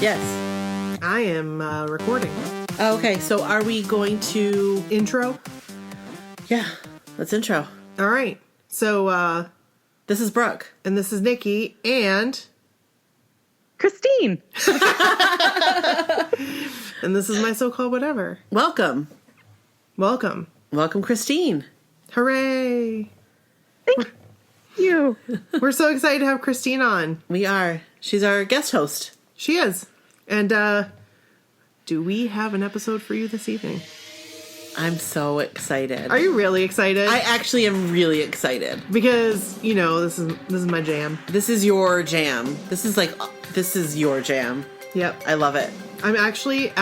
Yes. I am recording. Okay, so are we going to... Intro? Yeah, let's intro. All right. So, this is Brooke. and this is Nikki, and... Christine. And this is my so-called whatever. Welcome. Welcome. Welcome, Christine. Hooray. Thank you. We're so excited to have Christine on. We are. She's our guest host. She is. And, do we have an episode for you this evening? I'm so excited. Are you really excited? I actually am really excited. Because, you know, this is my jam. This is your jam. This is your jam. Yep. I love it. I'm actually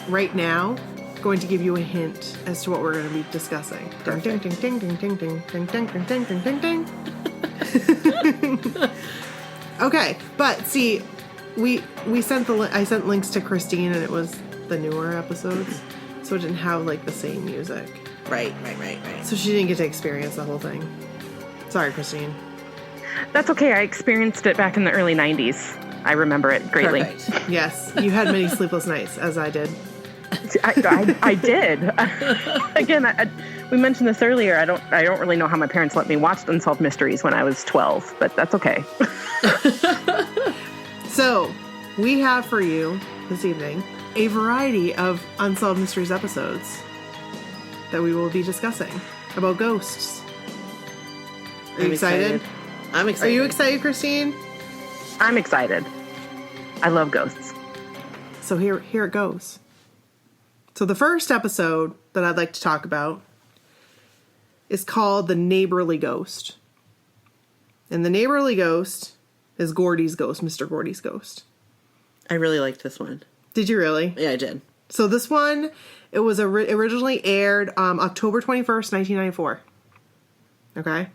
right now going to give you a hint as to what we're going to be discussing. Ding, ding, ding, ding, ding, ding, ding, ding, ding, ding, ding, ding, ding. Okay, but see, I sent links to Christine, and it was the newer episodes, so it didn't have like the same music. Right. So she didn't get to experience the whole thing. Sorry, Christine. That's okay. I experienced it back in the early 90s. I remember it greatly. Perfect. Yes, you had many sleepless nights, as I did. I did. Again, we mentioned this earlier. I don't really know how my parents let me watch Unsolved Mysteries when I was 12, but that's okay. So, we have for you this evening a variety of Unsolved Mysteries episodes that we will be discussing about ghosts. Are you excited? I'm excited. Are you excited, Christine? I'm excited. I love ghosts. So here it goes. So the first episode that I'd like to talk about is called The Neighborly Ghost. And the neighborly ghost is Gordy's ghost, Mr. Gordy's ghost. I really liked this one. Did you really? Yeah, I did. So this one, it was originally aired October 21st, 1994. Okay?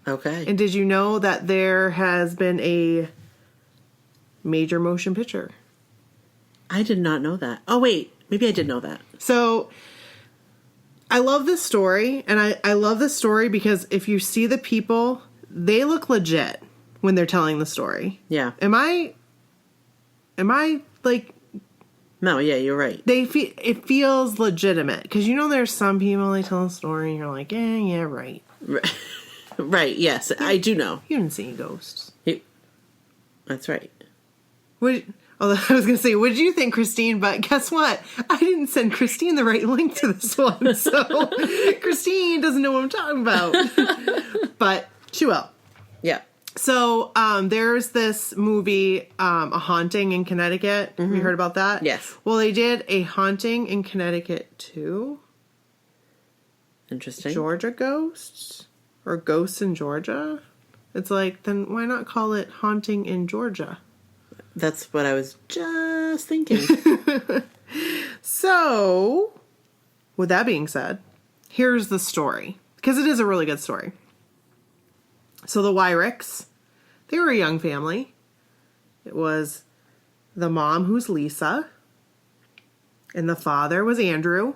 Okay. And did you know that there has been a major motion picture? I did not know that. Oh, wait. Maybe I did know that. So, I love this story, and I love this story because if you see the people, they look legit when they're telling the story. Yeah. Am I like... No, yeah, you're right. It feels legitimate. Because you know there's some people, they tell a story, and you're like, yeah, right. Right, yes, I do know. You didn't see any ghosts. That's right. Although I was going to say, what did you think, Christine? But guess what? I didn't send Christine the right link to this one. So Christine doesn't know what I'm talking about. But she will. Yeah. So there's this movie, A Haunting in Connecticut. Mm-hmm. Have you heard about that? Yes. Well, they did A Haunting in Connecticut too. Interesting. Georgia Ghosts? Or Ghosts in Georgia? It's like, then why not call it Haunting in Georgia? That's what I was just thinking. So, with that being said, here's the story. Because it is a really good story. So the Wyricks, they were a young family. It was the mom, who's Lisa. And the father was Andrew.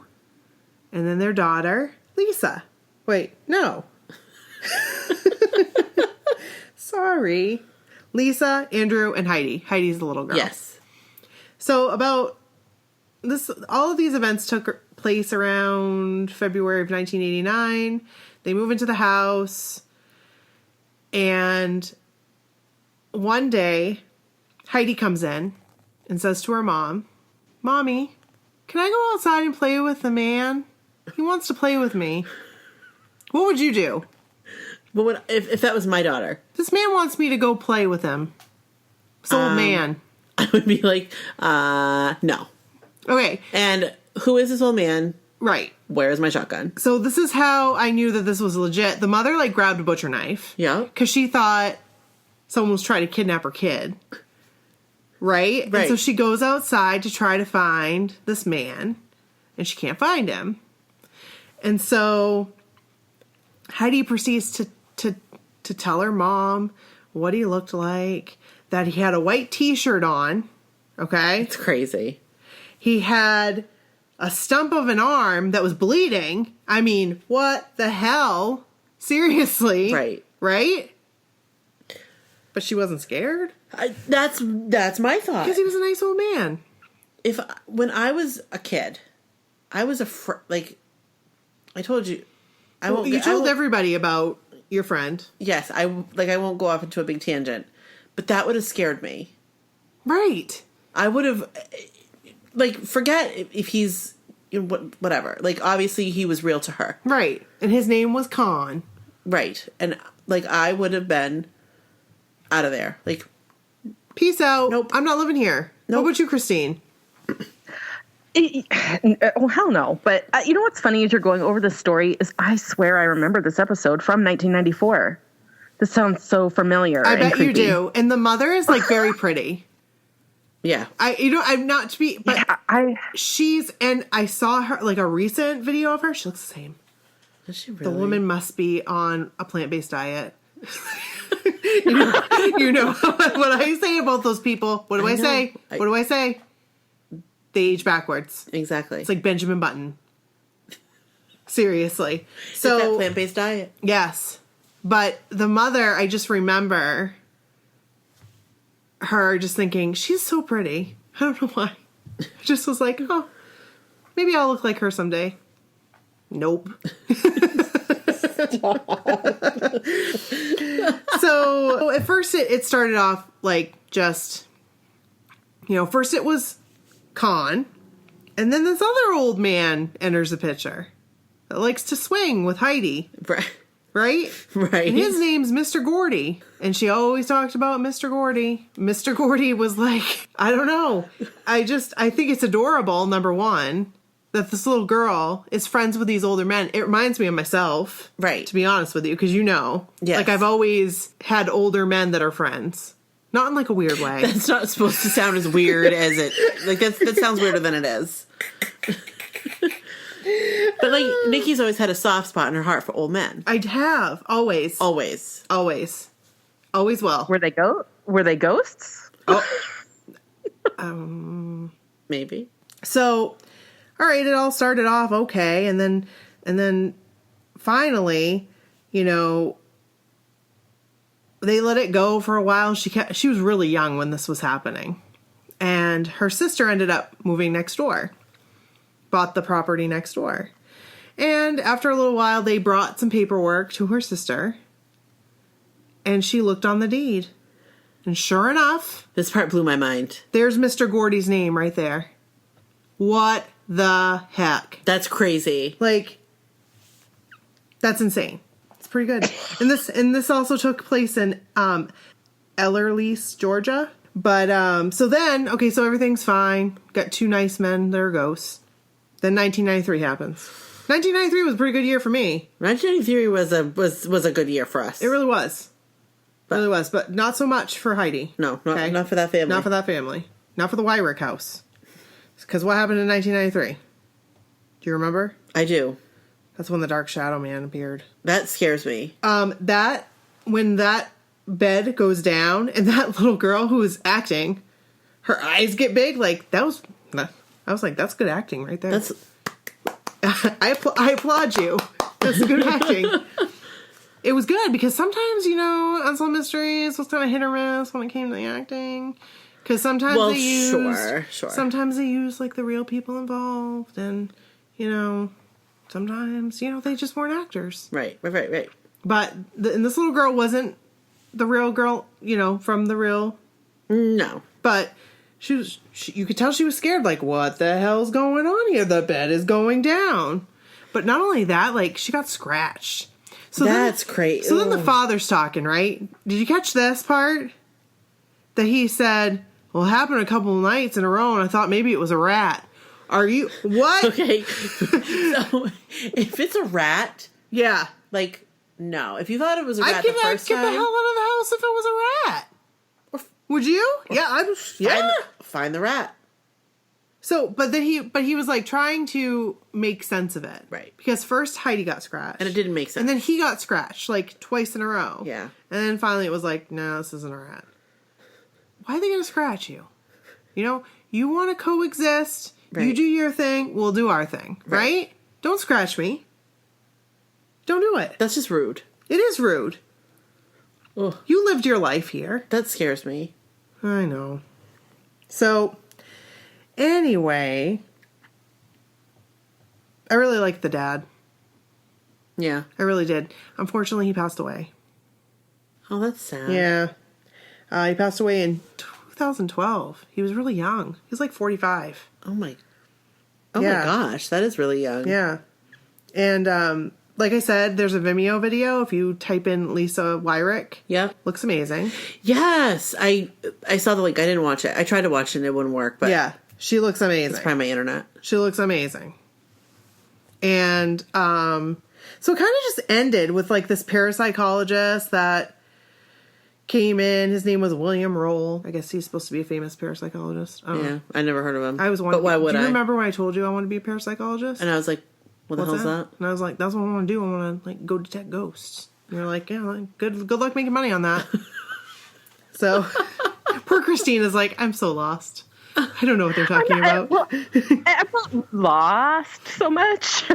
And then their daughter, Lisa. Wait, no. Sorry. Lisa, Andrew, and Heidi. Heidi's the little girl. Yes. So about this, all of these events took place around February of 1989. They move into the house, and one day, Heidi comes in and says to her mom, "Mommy, can I go outside and play with the man? He wants to play with me." What would you do? But if that was my daughter? This man wants me to go play with him. This old man. I would be like, no. Okay. And who is this old man? Right. Where's my shotgun? So this is how I knew that this was legit. The mother, grabbed a butcher knife. Yeah. Because she thought someone was trying to kidnap her kid. Right? And so she goes outside to try to find this man. And she can't find him. And so Heidi proceeds to tell her mom what he looked like, that he had a white t-shirt on, okay? It's crazy. He had a stump of an arm that was bleeding. I mean, what the hell? Seriously. Right. Right? But she wasn't scared? That's my thought. Because he was a nice old man. When I was a kid, I was like, I told you, You told everybody about your friend. Yes, I won't go off into a big tangent, but that would have scared me. Right. I would have, like, forget if he's, whatever. Like, obviously he was real to her. Right. And his name was Khan. Right. And, like, I would have been out of there. Like, peace out. Nope. I'm not living here. Nope. What about you, Christine? Oh, hell no. But you know what's funny as you're going over this story is I swear I remember this episode from 1994. This sounds so familiar. I bet creepy. you do. And the mother is, like, very pretty. yeah. I'm not to be, but Yeah, and I saw her, like, a recent video of her. She looks the same. Does she really? The woman must be on a plant-based diet. you know what I say about those people. What do I say? What do I say? They age backwards. Exactly. It's like Benjamin Button. Seriously. It's So that plant-based diet. yes. But the mother, I just remember her just thinking, she's so pretty. I don't know why. I just was like, oh, maybe I'll look like her someday. Nope. So at first it started off like just, first it was Khan, and then this other old man enters the picture that likes to swing with Heidi. Right? Right. And his name's Mr. Gordy. And she always talked about Mr. Gordy. Mr. Gordy was like, I don't know. I think it's adorable, number one, that this little girl is friends with these older men. It reminds me of myself. Right. To be honest with you, because Yes. Like I've always had older men that are friends. Not in like a weird way. That's not supposed to sound as weird as it... Like, that sounds weirder than it is. But, like, Nikki's always had a soft spot in her heart for old men. I have. Always. Always. Always. Always will. Were they ghosts? Maybe. So, all right, it all started off okay, and then finally, they let it go for a while. She was really young when this was happening, and her sister ended up moving next door, bought the property next door, and after a little while, they brought some paperwork to her sister, and she looked on the deed, and sure enough, This part blew my mind. there's Mr. Gordy's name right there. What the heck? That's crazy. Like, that's insane. It's pretty good. And this also took place in Ellerlease, Georgia. But so everything's fine. Got two nice men that are ghosts. Then 1993 happens. 1993 was a pretty good year for me. 1993 was a good year for us. It really was. But not so much for Heidi. No, not for that family. Not for that family. Not for the Wyrick house. Because what happened in 1993? Do you remember? I do. That's when the Dark Shadow Man appeared. That scares me. When that bed goes down and that little girl who is acting, her eyes get big, like, I was like, that's good acting right there. That's I applaud you. That's good acting. It was good because sometimes, Unsolved Mysteries was kind of hit or miss when it came to the acting. Because sometimes sometimes they use like the real people involved, and sometimes they just weren't actors. right. But and this little girl wasn't the real girl, from the real. No. But you could tell she was scared. Like, what the hell's going on here? The bed is going down. But not only that, like, she got scratched. So that's crazy. So then the father's talking, right? Did you catch this part? That he said, well, it happened a couple of nights in a row, and I thought maybe it was a rat. Are you... What? Okay. So, if it's a rat... Yeah. Like, no. If you thought it was a rat I'd the first get time... the hell out of the house if it was a rat. Would you? Yeah, Find the rat. So, but he was like trying to make sense of it. Right. Because first Heidi got scratched. And it didn't make sense. And then he got scratched, like, twice in a row. Yeah. And then finally it was like, no, this isn't a rat. Why are they going to scratch you? You want to coexist. Right. You do your thing. We'll do our thing. Right? Don't scratch me. Don't do it. That's just rude. It is rude. Ugh, You lived your life here. that scares me. I know. So, anyway, I really liked the dad. Yeah. I really did. Unfortunately, he passed away. Oh, that's sad. Yeah. He passed away in 2012. He was really young. He was like 45. Oh my Yeah. gosh, that is really young. Yeah. And like I said, there's a Vimeo video. If you type in Lisa Wyrick, Yep. looks amazing. Yes, I saw the link. I didn't watch it. I tried to watch it and it wouldn't work. But Yeah, she looks amazing. it's probably my internet. She looks amazing. And so it kind of just ended with like this parapsychologist that came in. His name was William Roll. I guess he's supposed to be a famous parapsychologist. I don't Yeah, know. I never heard of him. I was one. But why would Do I? you remember when I told you I want to be a parapsychologist? And I was like, what the hell's that? And I was like, that's what I want to do. I want to like go detect ghosts. And you're like, yeah, like, good luck making money on that. So poor Christina's like, I'm so lost. I don't know what they're talking about. I'm not lost so much.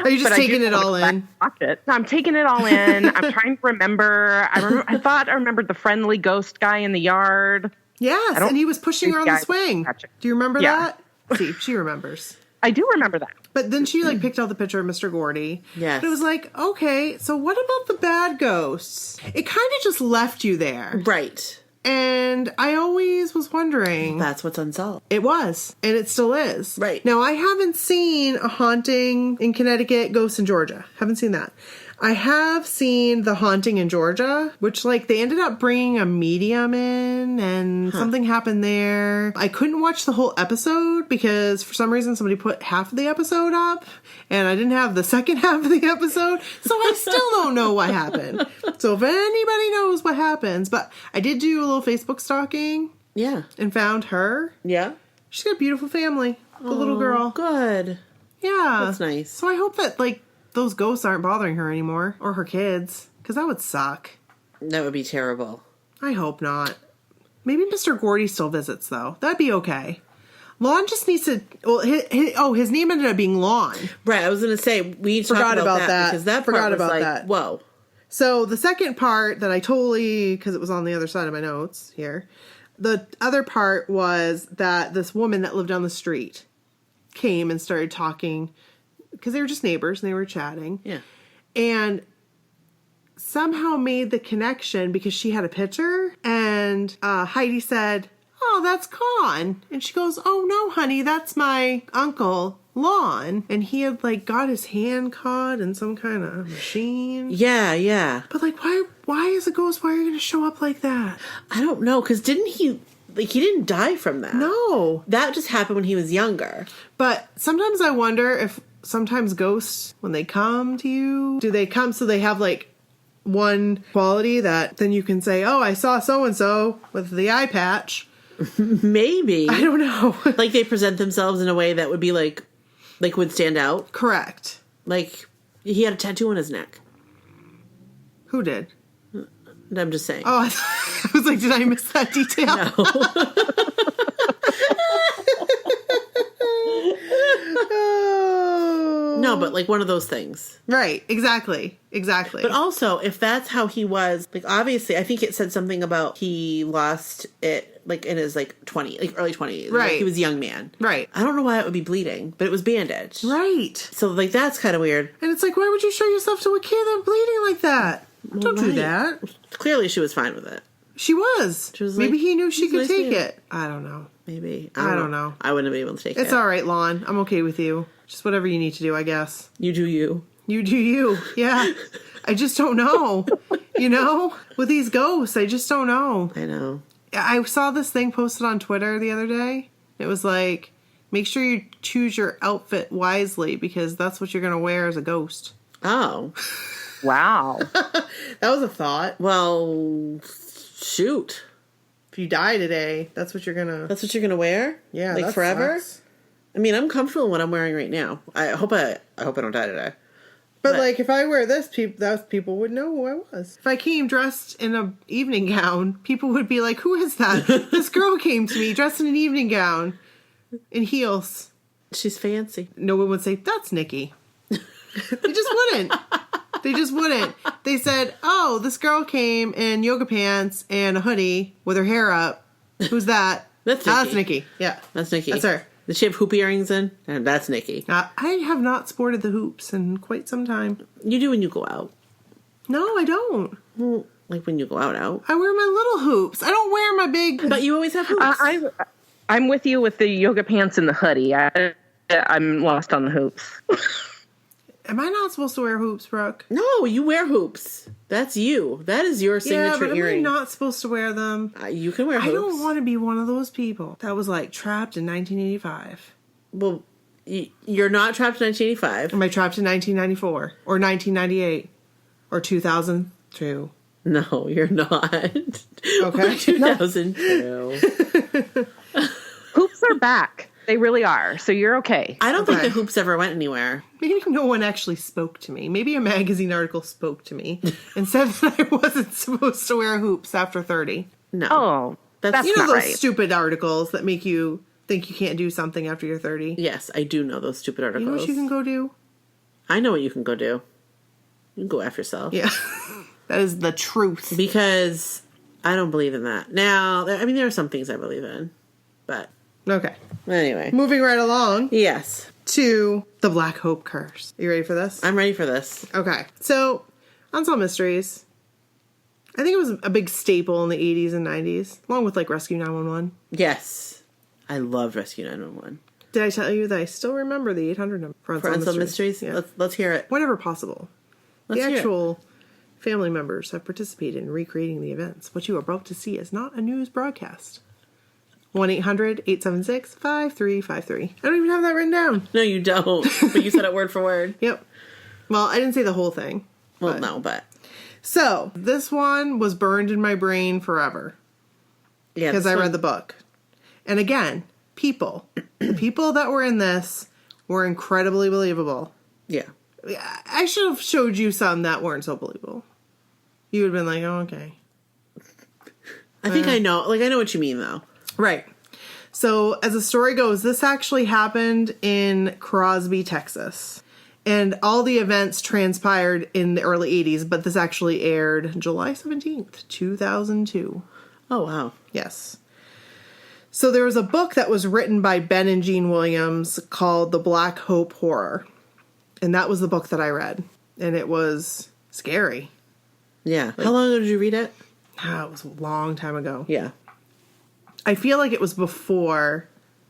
Are you just But I taking do it wanna all go back in? and watch it. No, I'm taking it all in. I'm trying to remember. I thought I remembered the friendly ghost guy in the yard. Yes, don't and he was pushing her on the think I- swing. Gotcha. Do you remember Yeah. that? See, she remembers. I do remember that. But then she like picked out the picture of Mr. Gordy. Yes. And it was like, okay, so what about the bad ghosts? It kind of just left you there. Right. And I always was wondering. That's what's unsolved. It was, and it still is. Right. Now, I haven't seen A Haunting in Connecticut, Ghosts in Georgia. Haven't seen that. I have seen The Haunting in Georgia, which, like, they ended up bringing a medium in, and something happened there. I couldn't watch the whole episode because, for some reason, somebody put half of the episode up, and I didn't have the second half of the episode, so I still don't know what happened. So if anybody knows what happens, but I did do a little Facebook stalking Yeah. and found her. Yeah. She's got a beautiful family. The little girl. Good. Yeah. That's nice. So I hope that, like, those ghosts aren't bothering her anymore. Or her kids. Because that would suck. That would be terrible. I hope not. Maybe Mr. Gordy still visits, though. That'd be okay. Lon just needs to... Well, his name ended up being Lon. Right. I was going to say, we need to Forgot talk about about that. that. Because that Forgot part was about like, that. whoa. So the second part that I totally... Because it was on the other side of my notes here. The other part was that this woman that lived down the street came and started talking... Because they were just neighbors and they were chatting. Yeah. And somehow made the connection because she had a picture. And Heidi said, oh, that's Con. And she goes, oh, no, honey, that's my uncle, Lon. And he had, like, got his hand caught in some kind of machine. Yeah, yeah. But, like, why is a ghost? Why are you going to show up like that? I don't know. Because didn't he... Like, he didn't die from that. No. That just happened when he was younger. But sometimes I wonder if sometimes ghosts, when they come to you, do they come so they have, like, one quality that then you can say, oh, I saw so-and-so with the eye patch. Maybe. I don't know. Like, they present themselves in a way that would be, like, would stand out. Correct. Like, he had a tattoo on his neck. Who did? I'm just saying. Oh, I was like, did I miss that detail? Oh. No, but, like, one of those things. Right. Exactly. Exactly. But also, if that's how he was, like, obviously, I think it said something about he lost it, like, in his, like, early 20s. Right. Like, he was a young man. Right. I don't know why it would be bleeding, but it was bandaged. Right. So, like, that's kind of weird. And it's like, why would you show yourself to a kid that's bleeding like that? Don't do right. that. Clearly, she was fine with it. She was. She was Maybe like, he knew she "He's could nice take man." it. I don't know. Maybe. I don't know. I wouldn't have been able to take it. It's all right, Lon. I'm okay with you. Just whatever you need to do, I guess. You do you. You do you. Yeah. I just don't know. You know? With these ghosts, I just don't know. I know. I saw this thing posted on Twitter the other day. It was like, make sure you choose your outfit wisely because that's what you're going to wear as a ghost. Oh. Wow. That was a thought. Well, shoot. If you die today, that's what you're going to... That's what you're going to wear? Yeah, Like, that forever? sucks. I mean, I'm comfortable in what I'm wearing right now. I hope I don't die today. But, like, if I wear this, people would know who I was. If I came dressed in an evening gown, people would be like, who is that? This girl came to me dressed in an evening gown in heels. She's fancy. No one would say, that's Nikki. They just wouldn't. They just wouldn't. They said, oh, this girl came in yoga pants and a hoodie with her hair up. Who's that? That's Nikki. Yeah. That's Nikki. That's her. Does she have hoop earrings in? And that's Nikki. I have not sported the hoops in quite some time. You do when you go out. No, I don't. Well, like when you go out. I wear my little hoops. I don't wear my big... But you always have hoops. I'm with you with the yoga pants and the hoodie. I'm lost on the hoops. Am I not supposed to wear hoops, Brooke? No, you wear hoops. That's you. That is your signature earring. Am I not supposed to wear them? You can wear hoops. I don't want to be one of those people that was like trapped in 1985. Well, you're not trapped in 1985. Am I trapped in 1994 or 1998 or 2002? No, you're not. Okay. 2002. Hoops are back. They really are. So you're okay. I don't think the hoops ever went anywhere. Maybe no one actually spoke to me. Maybe a magazine article spoke to me and said that I wasn't supposed to wear hoops after 30. No. Oh, that's you know not those right. stupid articles that make you think you can't do something after you're 30? Yes, I do know those stupid articles. You know what you can go do? I know what you can go do. You can go F yourself. Yeah. That is the truth. Because I don't believe in that. Now, I mean, there are some things I believe in. But Okay. anyway. Moving right along Yes. to the Black Hope Curse. You ready for this? I'm ready for this. Okay. So, Unsolved Mysteries. I think it was a big staple in the 80s and 90s, along with like Rescue 911. Yes. I love Rescue 911. Did I tell you that I still remember the 800 number for Unsolved Mysteries? Yeah. Let's hear it. Whenever possible. Let's the hear it. actual family members have participated in recreating the events. What you are about to see is not a news broadcast. 1-800-876-5353. I don't even have that written down. No, you don't. But you said it word for word. Yep. Well, I didn't say the whole thing. Well, no, but... So, this one was burned in my brain forever. Yeah, Because I read the book. And again, the people that were in this were incredibly believable. Yeah. I should have showed you some that weren't so believable. You would have been like, oh, okay. I think I know. Like, I know what you mean, though. Right. So, as the story goes, this actually happened in Crosby, Texas. And all the events transpired in the early 80s, but this actually aired July 17th, 2002. Oh, wow. Yes. So, there was a book that was written by Ben and Jean Williams called The Black Hope Horror. And that was the book that I read. And it was scary. Yeah. How long ago did you read it? It was a long time ago. Yeah. I feel like it was before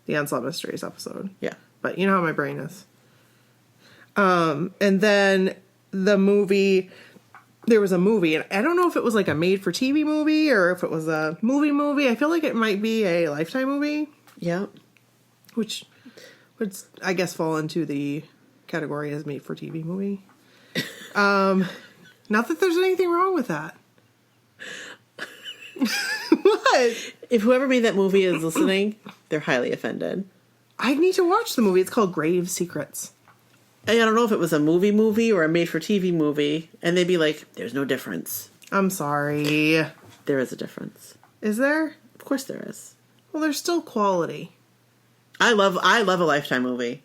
the Unsolved Mysteries episode. Yeah. But you know how my brain is. And then the movie, there was a movie, and I don't know if it was like a made-for-TV movie or if it was a movie. I feel like it might be a Lifetime movie. Yeah. Which would, I guess, fall into the category as made-for-TV movie. Not that there's anything wrong with that. What? If whoever made that movie is listening, they're highly offended. I need to watch the movie. It's called Grave Secrets. I don't know if it was a movie or a made-for-TV movie, and they'd be like, there's no difference. I'm sorry. There is a difference. Is there? Of course there is. Well, there's still quality. I love a Lifetime movie.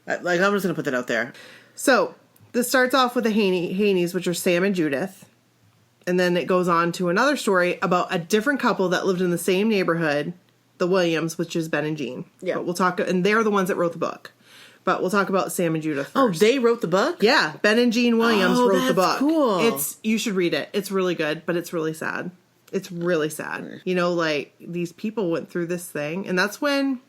I'm just going to put that out there. So, this starts off with the Haneys, which are Sam and Judith. And then it goes on to another story about a different couple that lived in the same neighborhood, the Williams, which is Ben and Jean. Yeah. But we'll talk, and they're the ones that wrote the book. But we'll talk about Sam and Judith first. Oh, they wrote the book? Yeah, Ben and Jean Williams wrote the book. Cool. You should read it. It's really good, but it's really sad. It's really sad. You know, like, these people went through this thing, and that's when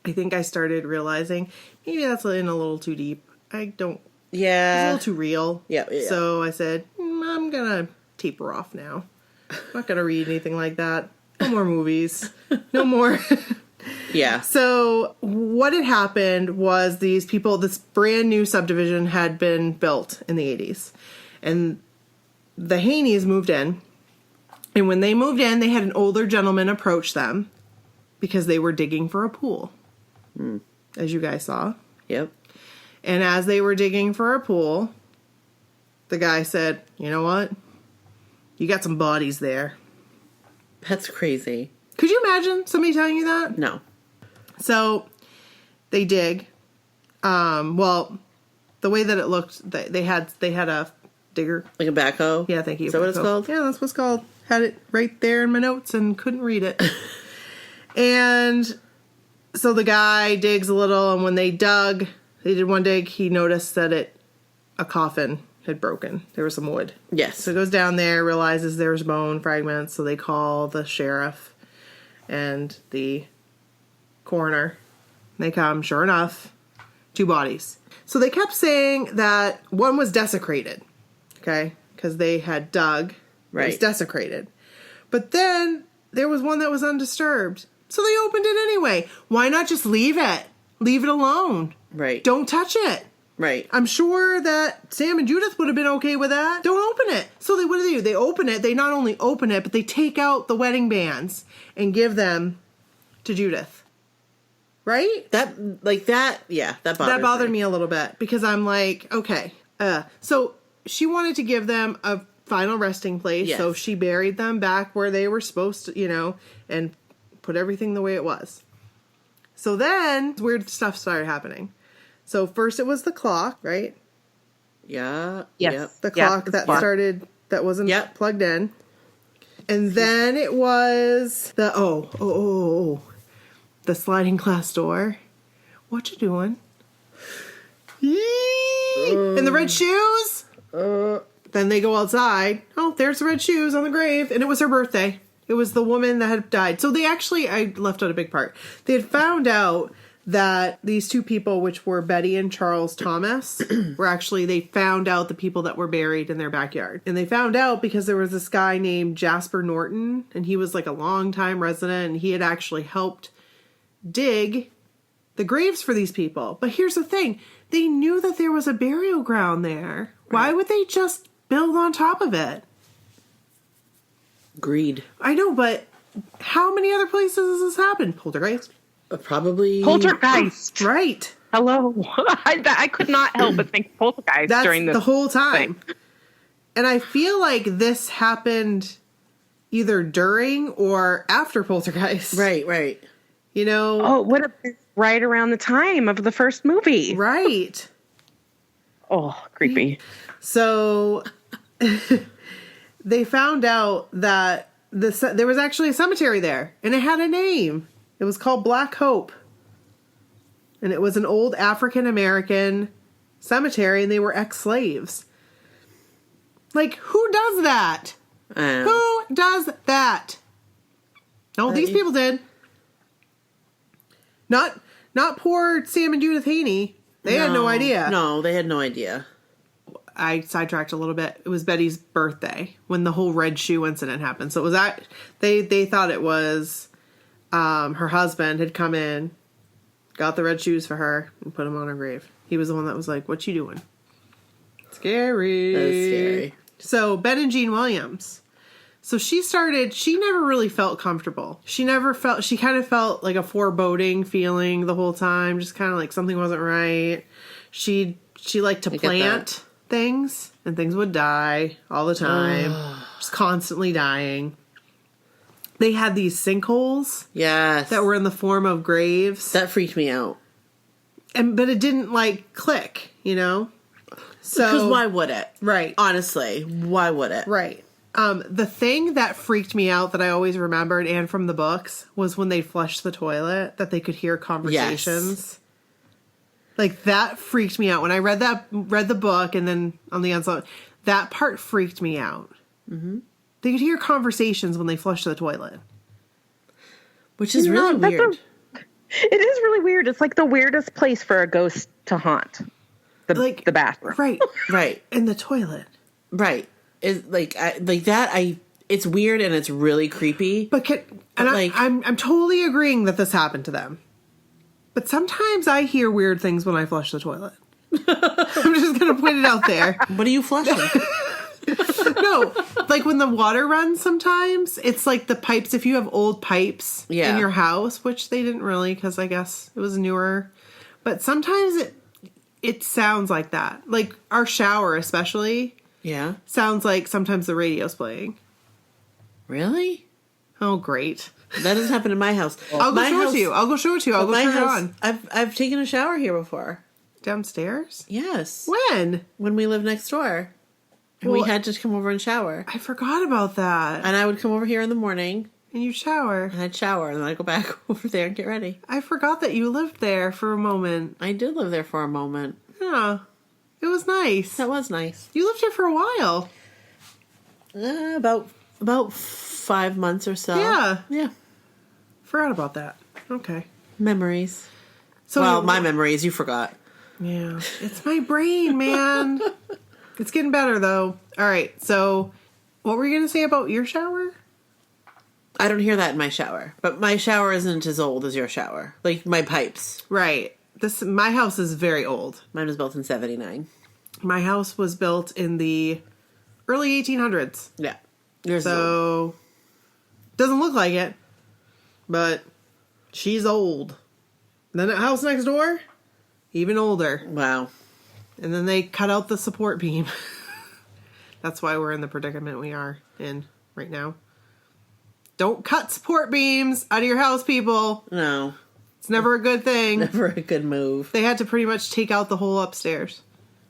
I think I started realizing maybe that's in a little too deep. I don't... Yeah. It's a little too real. Yeah. So I said, I'm gonna taper off now. I'm not gonna read anything like that. No more movies. No more... Yeah. So what had happened was this brand new subdivision had been built in the 80s. And the Haneys moved in. And when they moved in, they had an older gentleman approach them because they were digging for a pool. As you guys saw. Yep. And as they were digging for a pool, the guy said, you know what? You got some bodies there. That's crazy. Could you imagine somebody telling you that? No. So they dig. The the way that it looked, they had a digger. Like a backhoe? Yeah, thank you. Is that what it's called? Yeah, that's what it's called. Had it right there in my notes and couldn't read it. And so the guy digs a little, and when they did one dig, he noticed that a coffin had broken. There was some wood. Yes. So he goes down there, realizes there's bone fragments, so they call the sheriff and the coroner. They come, sure enough, 2 bodies. So they kept saying that one was desecrated, okay? Because they had dug. Right. It was desecrated. But then there was one that was undisturbed. So they opened it anyway. Why not just leave it? Leave it alone. Right. Don't touch it. Right. I'm sure that Sam and Judith would have been okay with that. Don't open it. So what do? They open it. They not only open it, but they take out the wedding bands and give them to Judith. Right? That bothered me a little bit because I'm like, okay. So she wanted to give them a final resting place. Yes. So she buried them back where they were supposed to, and put everything the way it was. So then weird stuff started happening. So first it was the clock, right? Yeah. Yes. Yep. The clock that wasn't plugged in. And then it was the the sliding glass door. What you doing? Yee! And the red shoes? Then they go outside. Oh, there's the red shoes on the grave. And it was her birthday. It was the woman that had died. So I left out a big part. They had found out that these 2 people, which were Betty and Charles Thomas, they found out the people that were buried in their backyard. And they found out because there was this guy named Jasper Norton, and he was like a longtime resident, and he had actually helped dig the graves for these people. But here's the thing. They knew that there was a burial ground there. Right. Why would they just build on top of it? Greed. I know, but how many other places has this happened? Poltergeist? Probably. Poltergeist. Right. Hello. I could not help but think poltergeist during this the whole time. Thing. And I feel like this happened either during or after Poltergeist. Right. Oh, it would have been right around the time of the first movie. Right. Oh, creepy. So they found out that there was actually a cemetery there, and it had a name. It was called Black Hope. And it was an old African-American cemetery, and they were ex-slaves. Like, who does that? Who does that? No, these people did. Not poor Sam and Judith Haney. They had no idea. No, they had no idea. I sidetracked a little bit. It was Betty's birthday when the whole red shoe incident happened. So it was they thought it was her husband had come in, got the red shoes for her, and put them on her grave. He was the one that was like, "What you doing?" Scary. That is scary. So Ben and Jean Williams. So she never really felt comfortable. She kind of felt like a foreboding feeling the whole time, just kind of like something wasn't right. She liked to plant things, and things would die all the time. Just constantly dying. They had these sinkholes. Yes. That were in the form of graves. That freaked me out. But it didn't click, So because why would it? Right. Honestly, why would it? Right. The thing that freaked me out that I always remembered, and from the books, was when they flushed the toilet, that they could hear conversations. Yes. That freaked me out. When I read the book, and then on the Unsolved, that part freaked me out. Mm-hmm. They could hear conversations when they flushed the toilet. Which is really weird. It is really weird. It's like the weirdest place for a ghost to haunt. The bathroom. Right. Right. And the toilet. Right. It's it's weird and it's really creepy. I'm totally agreeing that this happened to them. But sometimes I hear weird things when I flush the toilet. I'm just going to point it out there. What are you flushing? No, when the water runs sometimes, it's the pipes, if you have old pipes in your house, which they didn't really, because I guess it was newer. But sometimes it sounds like that. Our shower especially. Yeah. Sounds like sometimes the radio's playing. Really? Oh, great. That doesn't happen in my house. I'll go show it to you. I'll go show it to you. I'll go turn it on. I've taken a shower here before. downstairs? Yes. When? When we lived next door. And Well, we had to come over and shower. I forgot about that. And I would come over here in the morning. And you shower. And I'd shower. And then I'd go back over there and get ready. I forgot that you lived there for a moment. I did live there for a moment. Yeah. It was nice. That was nice. You lived here for a while. About 5 months or so. Yeah. Yeah. Forgot about that. Okay. Memories. So Well, my memories, you forgot. Yeah. It's my brain, man. It's getting better, though. All right. So, what were you going to say about your shower? I don't hear that in my shower. But my shower isn't as old as your shower. Like, my pipes. Right. My house is very old. Mine was built in 79. My house was built in the early 1800s. Yeah. Yours is old. So, doesn't look like it. But, she's old. Then the house next door, even older. Wow. And then they cut out the support beam. That's why we're in the predicament we are in right now. Don't cut support beams out of your house, people. No. It's never a good thing. Never a good move. They had to pretty much take out the whole upstairs.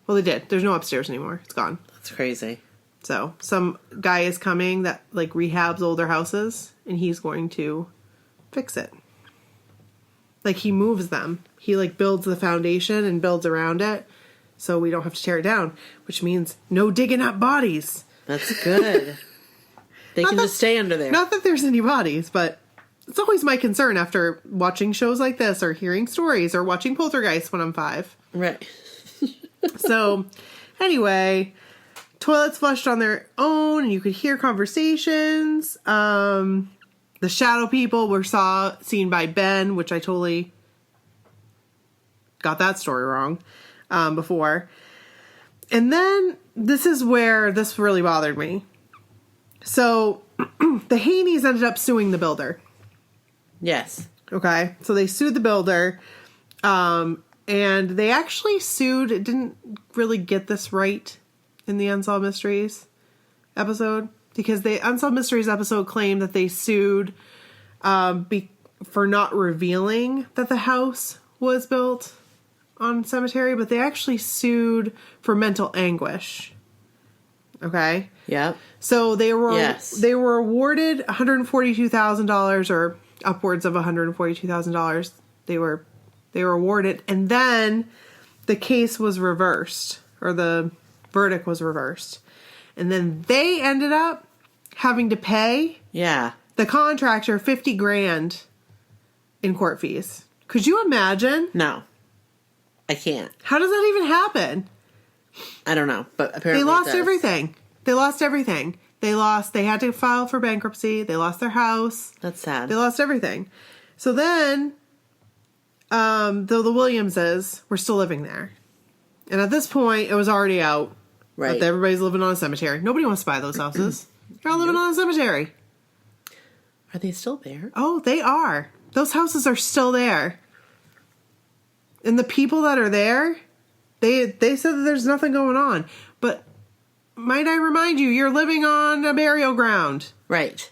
Well, they did. There's no upstairs anymore. It's gone. That's crazy. So, some guy is coming that, like, rehabs older houses, and he's going to fix it. Like, he moves them. He, like, builds the foundation and builds around it, so we don't have to tear it down, which means no digging up bodies. That's good. They can just stay under there. Not that there's any bodies, but it's always my concern after watching shows like this or hearing stories or watching Poltergeist when I'm 5. Right. So, anyway, toilets flushed on their own, and you could hear conversations. The shadow people were seen by Ben, which I totally got that story wrong before. And then this is where this really bothered me. So the Haneys ended up suing the builder. Yes. Okay. So they sued the builder. And they actually sued. It didn't really get this right in the Unsolved Mysteries episode. Because the Unsolved Mysteries episode claimed that they sued for not revealing that the house was built on cemetery, but they actually sued for mental anguish. Okay? Yep. So they were Yes. awarded $142,000 or upwards of $142,000. They were awarded, and then the case was reversed, or the verdict was reversed. And then they ended up having to pay the contractor $50,000 in court fees. Could you imagine? No. I can't. How does that even happen? I don't know, but apparently They lost it does. everything. They lost everything. They had to file for bankruptcy. They lost their house. That's sad. They lost everything. So then, though the Williamses were still living there. And at this point, it was already out. Right. That everybody's living on a cemetery. Nobody wants to buy those houses. They're all living on a cemetery. Are they still there? Oh, they are. Those houses are still there. And the people that are there, they said that there's nothing going on. But might I remind you, you're living on a burial ground. Right.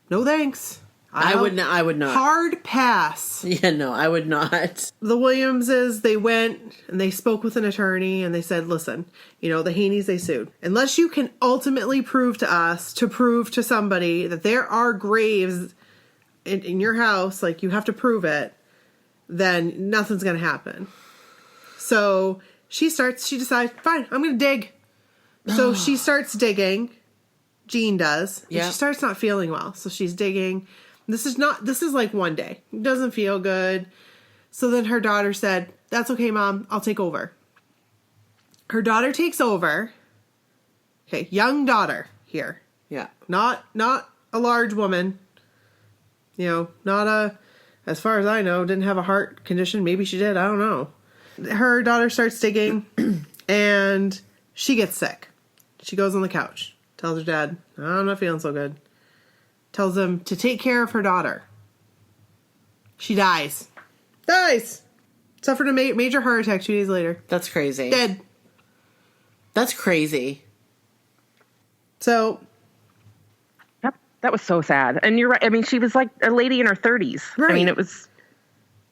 No thanks. I would not. Hard pass. Yeah, no, I would not. The Williamses, they went and they spoke with an attorney and they said, listen, the Haneys, they sued. Unless you can ultimately prove to somebody that there are graves in your house, like you have to prove it, then nothing's going to happen. So she decides, fine, I'm going to dig. So she starts digging. Jean does. And she starts not feeling well. So she's digging. This is like one day. It doesn't feel good. So then her daughter said, that's okay, Mom. I'll take over. Her daughter takes over. Okay, young daughter here. Yeah. Not a large woman. As far as I know, didn't have a heart condition. Maybe she did. I don't know. Her daughter starts digging and she gets sick. She goes on the couch. Tells her dad, I'm not feeling so good. Tells him to take care of her daughter. She dies. Suffered a major heart attack 2 days later. That's crazy. Dead. That's crazy. So. Yep, that was so sad. And you're right. I mean, she was like a lady in her 30s. Right. I mean, it was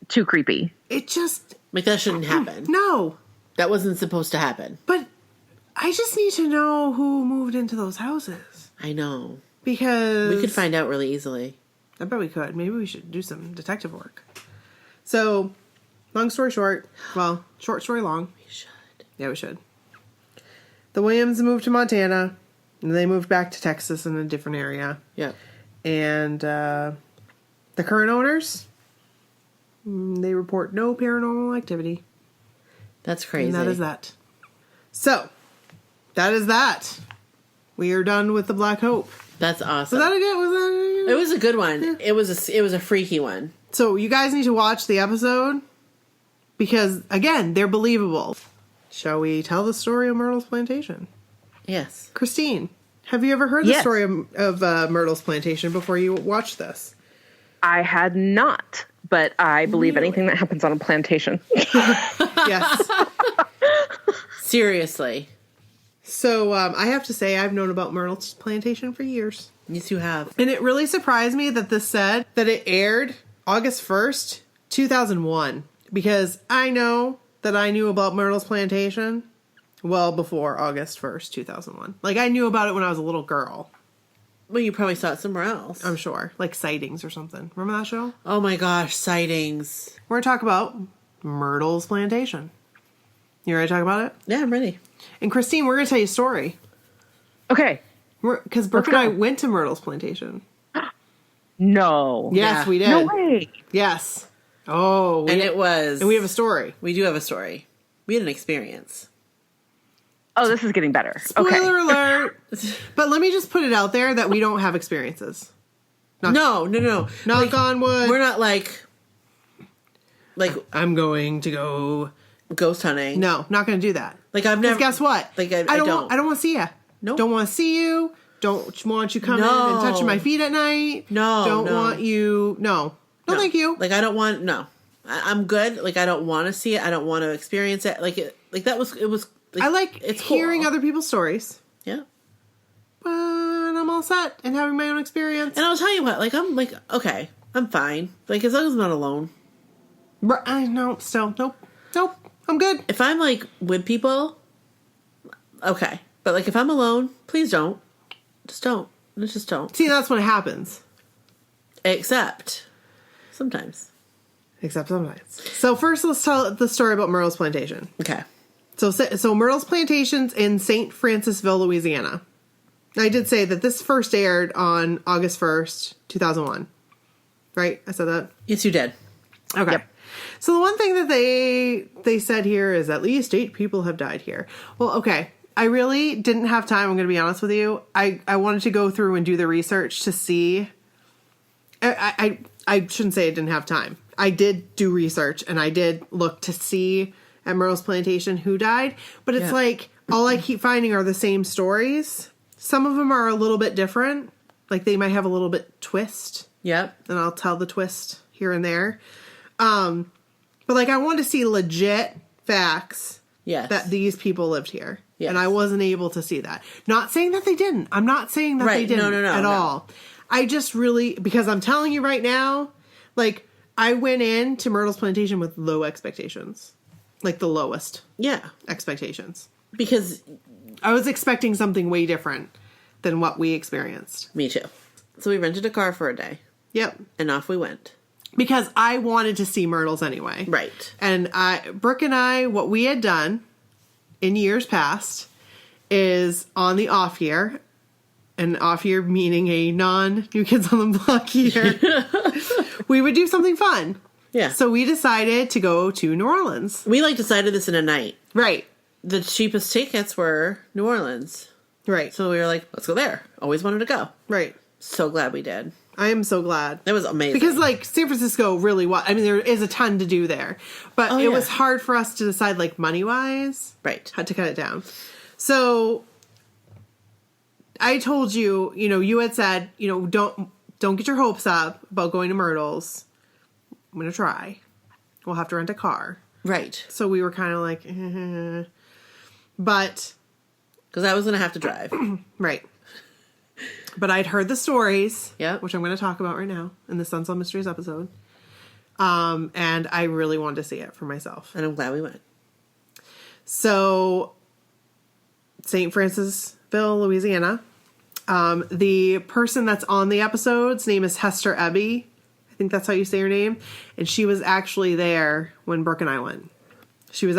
too creepy. It just. Like, that shouldn't happen. No. That wasn't supposed to happen. But I just need to know who moved into those houses. I know. Because... We could find out really easily. I bet we could. Maybe we should do some detective work. So, long story short. Well, short story long. We should. Yeah, we should. The Williams moved to Montana. And they moved back to Texas in a different area. Yeah. And the current owners, they report no paranormal activity. That's crazy. And that is that. So, that is that. We are done with the Black Hope. That's awesome. Was that a good? It was a good one. Yeah. It was a freaky one. So you guys need to watch the episode because again, they're believable. Shall we tell the story of Myrtle's Plantation? Yes. Christine, have you ever heard the story of Myrtle's Plantation before you watched this? I had not, but I believe anything that happens on a plantation. Yes. Seriously. So I have to say I've known about Myrtle's Plantation for years. Yes, you have. And it really surprised me that this said that it aired August 1st, 2001. Because I know that I knew about Myrtle's Plantation well before August 1st, 2001. Like, I knew about it when I was a little girl. Well, you probably saw it somewhere else. I'm sure. Like Sightings or something. Remember that show? Oh my gosh, Sightings. We're going to talk about Myrtle's Plantation. You ready to talk about it? Yeah, I'm ready. And Christine, we're going to tell you a story. Okay. Because Brooke and I went to Myrtle's Plantation. No. Yes, Yeah. we did. No way. Yes. Oh. And it was... And we have a story. We do have a story. We had an experience. Oh, this is getting better. Spoiler alert. But let me just put it out there that we don't have experiences. No. Knock on wood. We're not like I'm going to go ghost hunting. No, not going to do that. Like, I've never... Guess what? Like, I don't. I don't want to see you. Nope. Don't want to see you. Don't want you coming and touching my feet at night. No. Don't want you. No, thank you. Like, I don't want... No. I'm good. Like, I don't want to see it. I don't want to experience it. Like, that was... It was... Like, I like it's hearing cool. other people's stories. Yeah. But I'm all set and having my own experience. And I'll tell you what. Like, I'm like, okay. I'm fine. Like, as long as I'm not alone. No, still. Nope. I'm good. If I'm, like, with people... Okay. But, like, if I'm alone, please don't. Just don't. Just don't. See, that's when it happens. Except sometimes. Except sometimes. So first, let's tell the story about Myrtle's Plantation. Okay. So Myrtle's Plantation's in St. Francisville, Louisiana. I did say that this first aired on August 1st, 2001. Right? I said that? Yes, you did. Okay. Yep. So the one thing that they said here is at least 8 people have died here. Well, okay. I really didn't have time, I'm going to be honest with you. I wanted to go through and do the research to see. I shouldn't say I didn't have time. I did do research, and I did look to see at Myrtle's Plantation who died. But it's like, all I keep finding are the same stories. Some of them are a little bit different. Like, they might have a little bit twist. Yep. And I'll tell the twist here and there. But, like, I wanted to see legit facts. Yes. That these people lived here. Yes. And I wasn't able to see that. Not saying that they didn't. I'm not saying that Right. they didn't at all. I just really, because I'm telling you right now, like, I went into Myrtle's Plantation with low expectations. Like, the lowest Yeah. expectations. Because I was expecting something way different than what we experienced. me too. So we rented a car for a day. Yep. And off we went. Because I wanted to see Myrtle's anyway. Right. And Brooke and I, what we had done in years past is on the off year, an off year meaning a non-New Kids on the Block year, we would do something fun. Yeah. So we decided to go to New Orleans. We decided this in a night. Right. The cheapest tickets were New Orleans. Right. So we were like, let's go there. Always wanted to go. Right. So glad we did. I am so glad. That was amazing. Because, like, San Francisco really was... I mean, there is a ton to do there. But it was hard for us to decide, like, money-wise. Right. Had to cut it down. So, I told you, you had said, don't get your hopes up about going to Myrtle's. I'm going to try. We'll have to rent a car. Right. So, we were kind of like, But... Because I was going to have to drive. Right. But I'd heard the stories, Yep. which I'm going to talk about right now in this Unsolved Mysteries episode, And I really wanted to see it for myself. And I'm glad we went. So, St. Francisville, Louisiana. The person that's on the episode's name is Hester Eby. I think that's how you say her name. And she was actually there when Brooke and I went. She was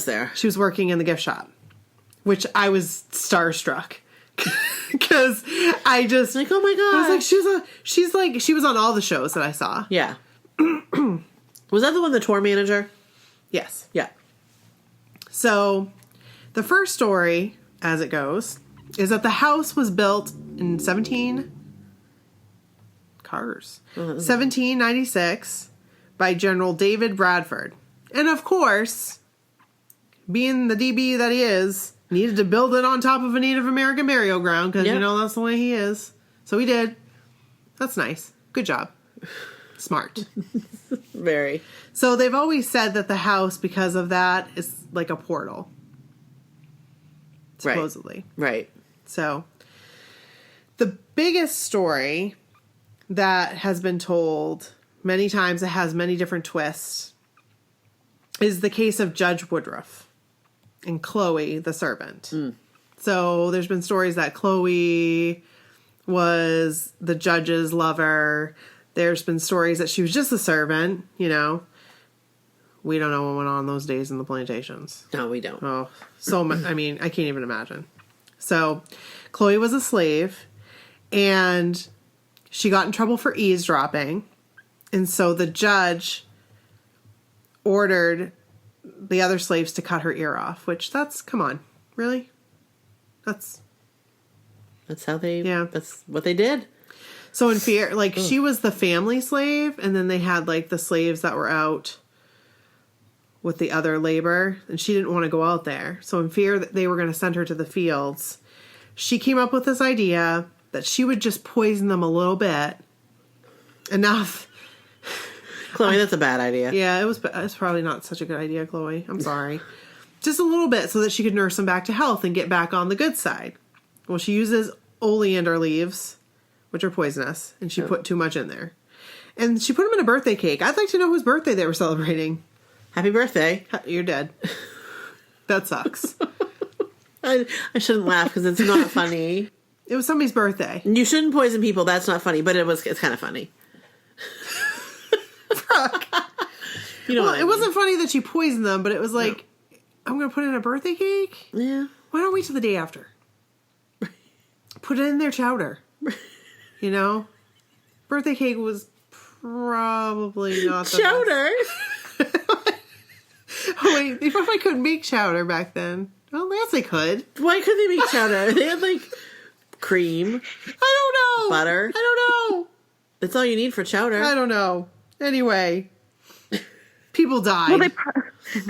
there. She was working in the gift shop, which I was starstruck. Because I just like, oh my god! I was like, she was on all the shows that I saw. Yeah. Was that the one, the tour manager? Yes. Yeah. So, the first story, as it goes, is that the house was built in 1796 by General David Bradford, and of course, being the DB that he is, needed to build it on top of a Native American burial ground, because, you know, that's the way he is. So he did. That's nice. Good job. Smart. Very. So they've always said that the house, because of that, is like a portal. Supposedly. Right. So, the biggest story that has been told many times, it has many different twists, is the case of Judge Woodruff and Chloe, the servant. So there's been stories that Chloe was the judge's lover. There's been stories that she was just a servant, you know. We don't know what went on those days in the plantations. No, we don't. Oh, so much. I mean, I can't even imagine. So Chloe was a slave, and she got in trouble for eavesdropping. And so the judge ordered the other slaves to cut her ear off, which come on, really? That's how they, that's what they did. So in fear, like, she was the family slave, and then they had, like, the slaves that were out with the other labor, and she didn't want to go out there. So in fear that they were going to send her to the fields, she came up with this idea that she would just poison them a little bit, enough. Chloe, that's a bad idea. Yeah, it was probably not such a good idea, Chloe. I'm sorry. Just a little bit so that she could nurse them back to health and get back on the good side. Well, she uses oleander leaves, which are poisonous, and she put too much in there. And she put them in a birthday cake. I'd like to know whose birthday they were celebrating. Happy birthday. You're dead. That sucks. I shouldn't laugh because it's not funny. It was somebody's birthday. You shouldn't poison people. That's not funny, but it's kind of funny. Brooke. You know well, it wasn't funny that she poisoned them, but it was like, I'm going to put it in a birthday cake? Yeah. Why don't we wait till the day after? Put it in their chowder. You know? Birthday cake was probably not the chowder. Oh, wait, they probably couldn't make chowder back then. Well, yes, they could. Why couldn't they make chowder? They had, like, cream. I don't know. Butter. I don't know. That's all you need for chowder. I don't know. Anyway, people died. Well, they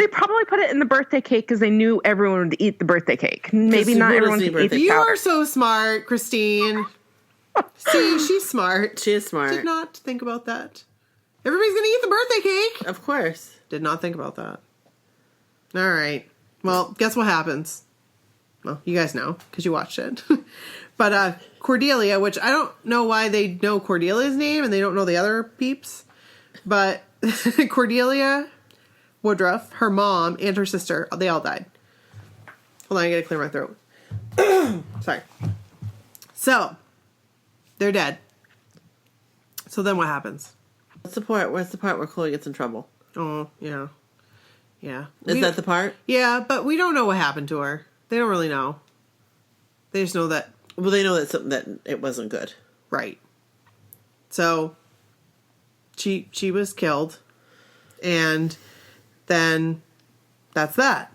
probably put it in the birthday cake because they knew everyone would eat the birthday cake. Maybe not everyone could eat the You chowder. are so smart, Christine. See, she's smart. She is smart. Did not think about that. Everybody's going to eat the birthday cake. Of course. Did not think about that. All right. Well, guess what happens? Well, you guys know because you watched it. But Cordelia, which I don't know why they know Cordelia's name and they don't know the other peeps. But Cordelia Woodruff, her mom, and her sister, they all died. Hold on, I gotta clear my throat. Sorry. So, they're dead. So then what happens? What's the part where Chloe gets in trouble? Oh, yeah. Yeah. Is that the part? Yeah, but we don't know what happened to her. They don't really know. They just know that. Well, they know that it wasn't good. Right. So, she was killed. And then that's that.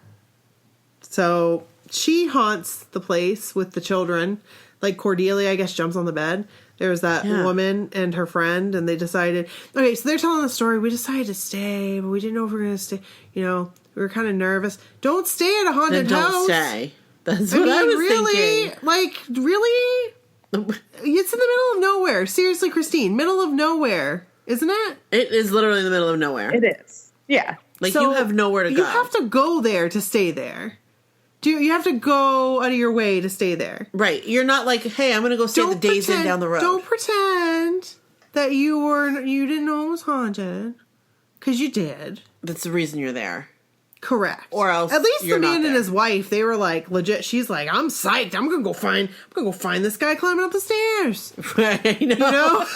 So, she haunts the place with the children. Like Cordelia, I guess, jumps on the bed. There was that woman and her friend, and they decided... Okay, so they're telling the story. We decided to stay, but we didn't know if we were going to stay. You know, we were kind of nervous. Don't stay at a haunted house. Don't stay. That's what I was thinking. Like, really? It's in the middle of nowhere. Seriously, Christine, middle of nowhere. Isn't it? It is literally in the middle of nowhere. It is. Yeah. Like, So you have nowhere to go. You have to go there to stay there. You have to go out of your way to stay there. Right. You're not like, hey, I'm going to go stay the Days Inn down the road. Don't pretend. that you didn't know it was haunted. Because you did. That's the reason you're there. Correct. Or else at least you're the man not and there. his wife, they were like legit. She's like, I'm psyched. I'm gonna go find this guy climbing up the stairs. I know.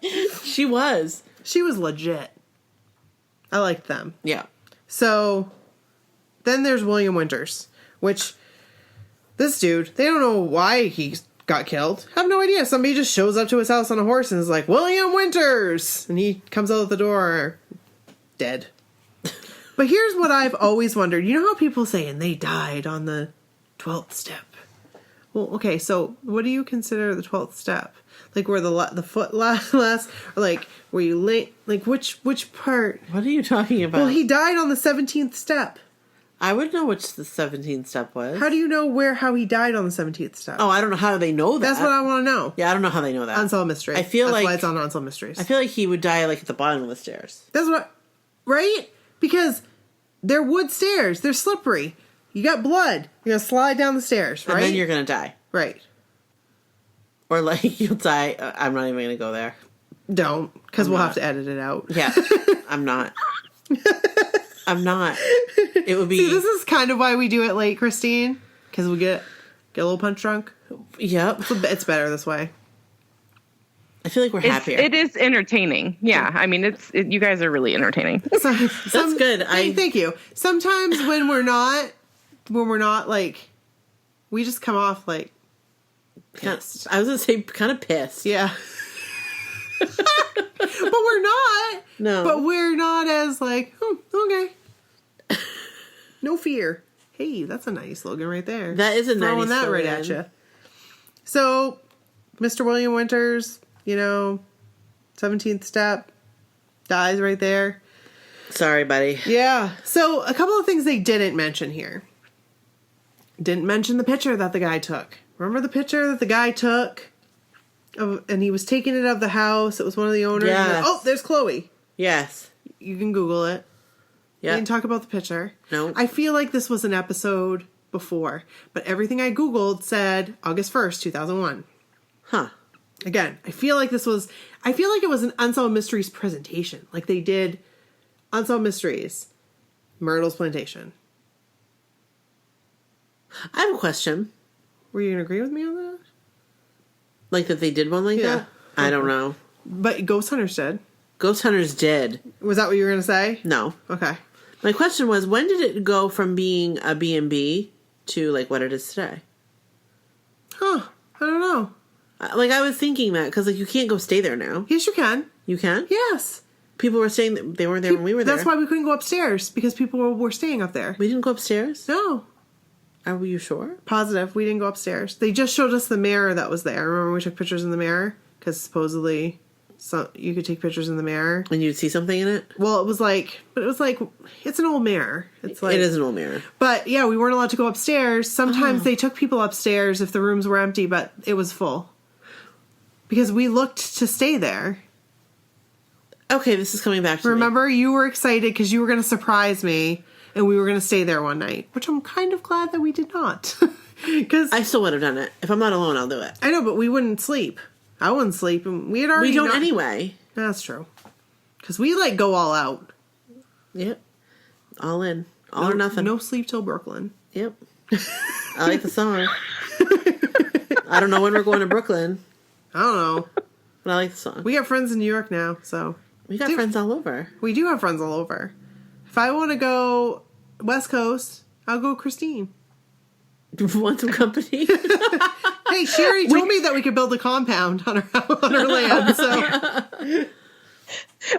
You know? She was. She was legit. I liked them. Yeah. So then there's William Winters, which this dude, they don't know why he got killed. I have no idea. Somebody just shows up to his house on a horse and is like, William Winters! And he comes out the door dead. But here's what I've always wondered. You know how people say, and they died on the 12th step? Well, okay, so what do you consider the 12th step? Like where the foot last, or like where you lay, like which part? What are you talking about? Well, he died on the 17th step. I would know which the 17th step was. How do you know how he died on the 17th step? Oh, I don't know how they know that. That's what I want to know. Yeah, I don't know how they know that. Unsolved Mysteries. I feel That's like why it's on Unsolved Mysteries. I feel like he would die like at the bottom of the stairs. That's what, right? Because they're wood stairs. They're slippery. You got blood. You're going to slide down the stairs, right? And then you're going to die. Right. Or like you'll die. I'm not even going to go there. Don't, because we'll have to edit it out. Yeah, I'm not. I'm not. It would be. See, this is kind of why we do it late, Christine. Because we get a little punch drunk. Yep. It's better this way. I feel like we're happier. It is entertaining. Yeah, I mean, you guys are really entertaining. That's good. Thank you. Sometimes when we're not like, we just come off like pissed. I was gonna say kind of pissed. Yeah. But we're not. No. But we're not as like, okay. No fear. Hey, that's a nice slogan right there. That is a nice Throwing that right at you. So, Mr. William Winters, 17th step, dies right there. Sorry, buddy. Yeah. So, a couple of things they didn't mention here. Didn't mention the picture that the guy took. Remember the picture that the guy took? And he was taking it of the house. It was one of the owners. Yes. Oh, there's Chloe. Yes. You can Google it. Yeah. We didn't talk about the picture. No. I feel like this was an episode before, but everything I Googled said August 1st, 2001. Huh. Again, I feel like it was an Unsolved Mysteries presentation. Like they did Unsolved Mysteries, Myrtle's Plantation. I have a question. Were you going to agree with me on that? Like that they did one like that? I don't know. But Ghost Hunters did. Ghost Hunters did. Was that what you were going to say? No. Okay. My question was, when did it go from being a B&B to like what it is today? Huh. I don't know. Like I was thinking that because like you can't go stay there now. Yes, you can. You can? Yes. People were saying that they weren't there when we were there. That's why we couldn't go upstairs, because people were staying up there. We didn't go upstairs? No. Are you sure? Positive. We didn't go upstairs. They just showed us the mirror that was there. Remember we took pictures in the mirror? Because supposedly you could take pictures in the mirror. And you'd see something in it? Well, it was like, it's an old mirror. It's like, it is an old mirror. But yeah, we weren't allowed to go upstairs. Sometimes they took people upstairs if the rooms were empty, but it was full. Because we looked to stay there. Okay, this is coming back to me. Remember, you were excited because you were going to surprise me, and we were going to stay there one night, which I'm kind of glad that we did not. Because I still would have done it. If I'm not alone, I'll do it. I know, but we wouldn't sleep. I wouldn't sleep, and we had already. We don't anyway. That's true. Because we like go all out. Yep. All in. All or nothing. No sleep till Brooklyn. Yep. I like the song. I don't know when we're going to Brooklyn, I don't know. but I like the song. We got friends in New York now, so. We got friends all over. We do have friends all over. If I want to go West Coast, I'll go Christine. Want some company? Hey, she already told me that we could build a compound on our land, so.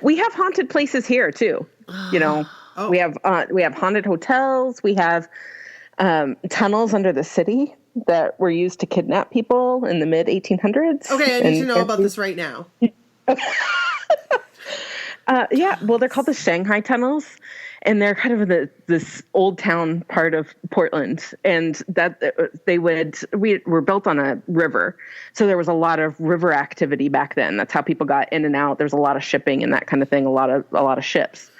We have haunted places here too. Oh. We have haunted hotels. We have tunnels under the city that were used to kidnap people in the mid 1800s. Okay, I need to know about this right now. Yeah, well, they're called the Shanghai tunnels, and they're kind of this old town part of Portland, and that we were built on a river, so there was a lot of river activity back then. That's how people got in and out. There's a lot of shipping and that kind of thing. A lot of ships,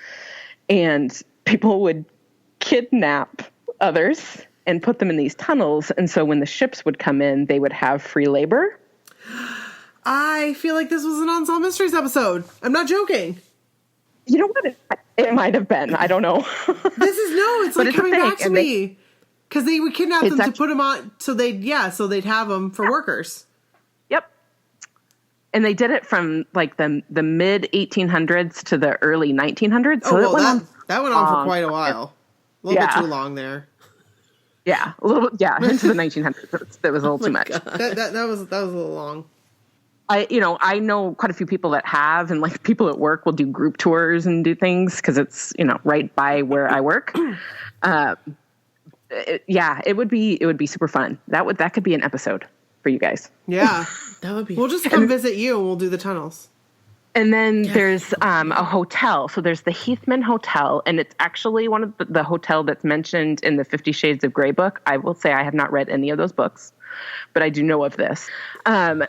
and people would kidnap others and put them in these tunnels, and so when the ships would come in, they would have free labor. I feel like this was an Unsolved Mysteries episode. I'm not joking. You know what? It might have been. I don't know. It's like coming back to me. Because they would kidnap them to put them on, so they'd have them for workers. Yep. And they did it from like the mid 1800s to the early 1900s. So that went on for quite a while. A little bit too long there. Yeah, a little bit. Yeah, into the 1900s. That was a little too much. That was a little long. I know quite a few people that have, and like people at work will do group tours and do things because it's, right by where I work. It would be super fun. That could be an episode for you guys. Yeah. That would be. We'll just come visit you and we'll do the tunnels. And then there's a hotel. So there's the Heathman Hotel, and it's actually one of the hotel that's mentioned in the 50 Shades of Grey book. I will say I have not read any of those books, but I do know of this.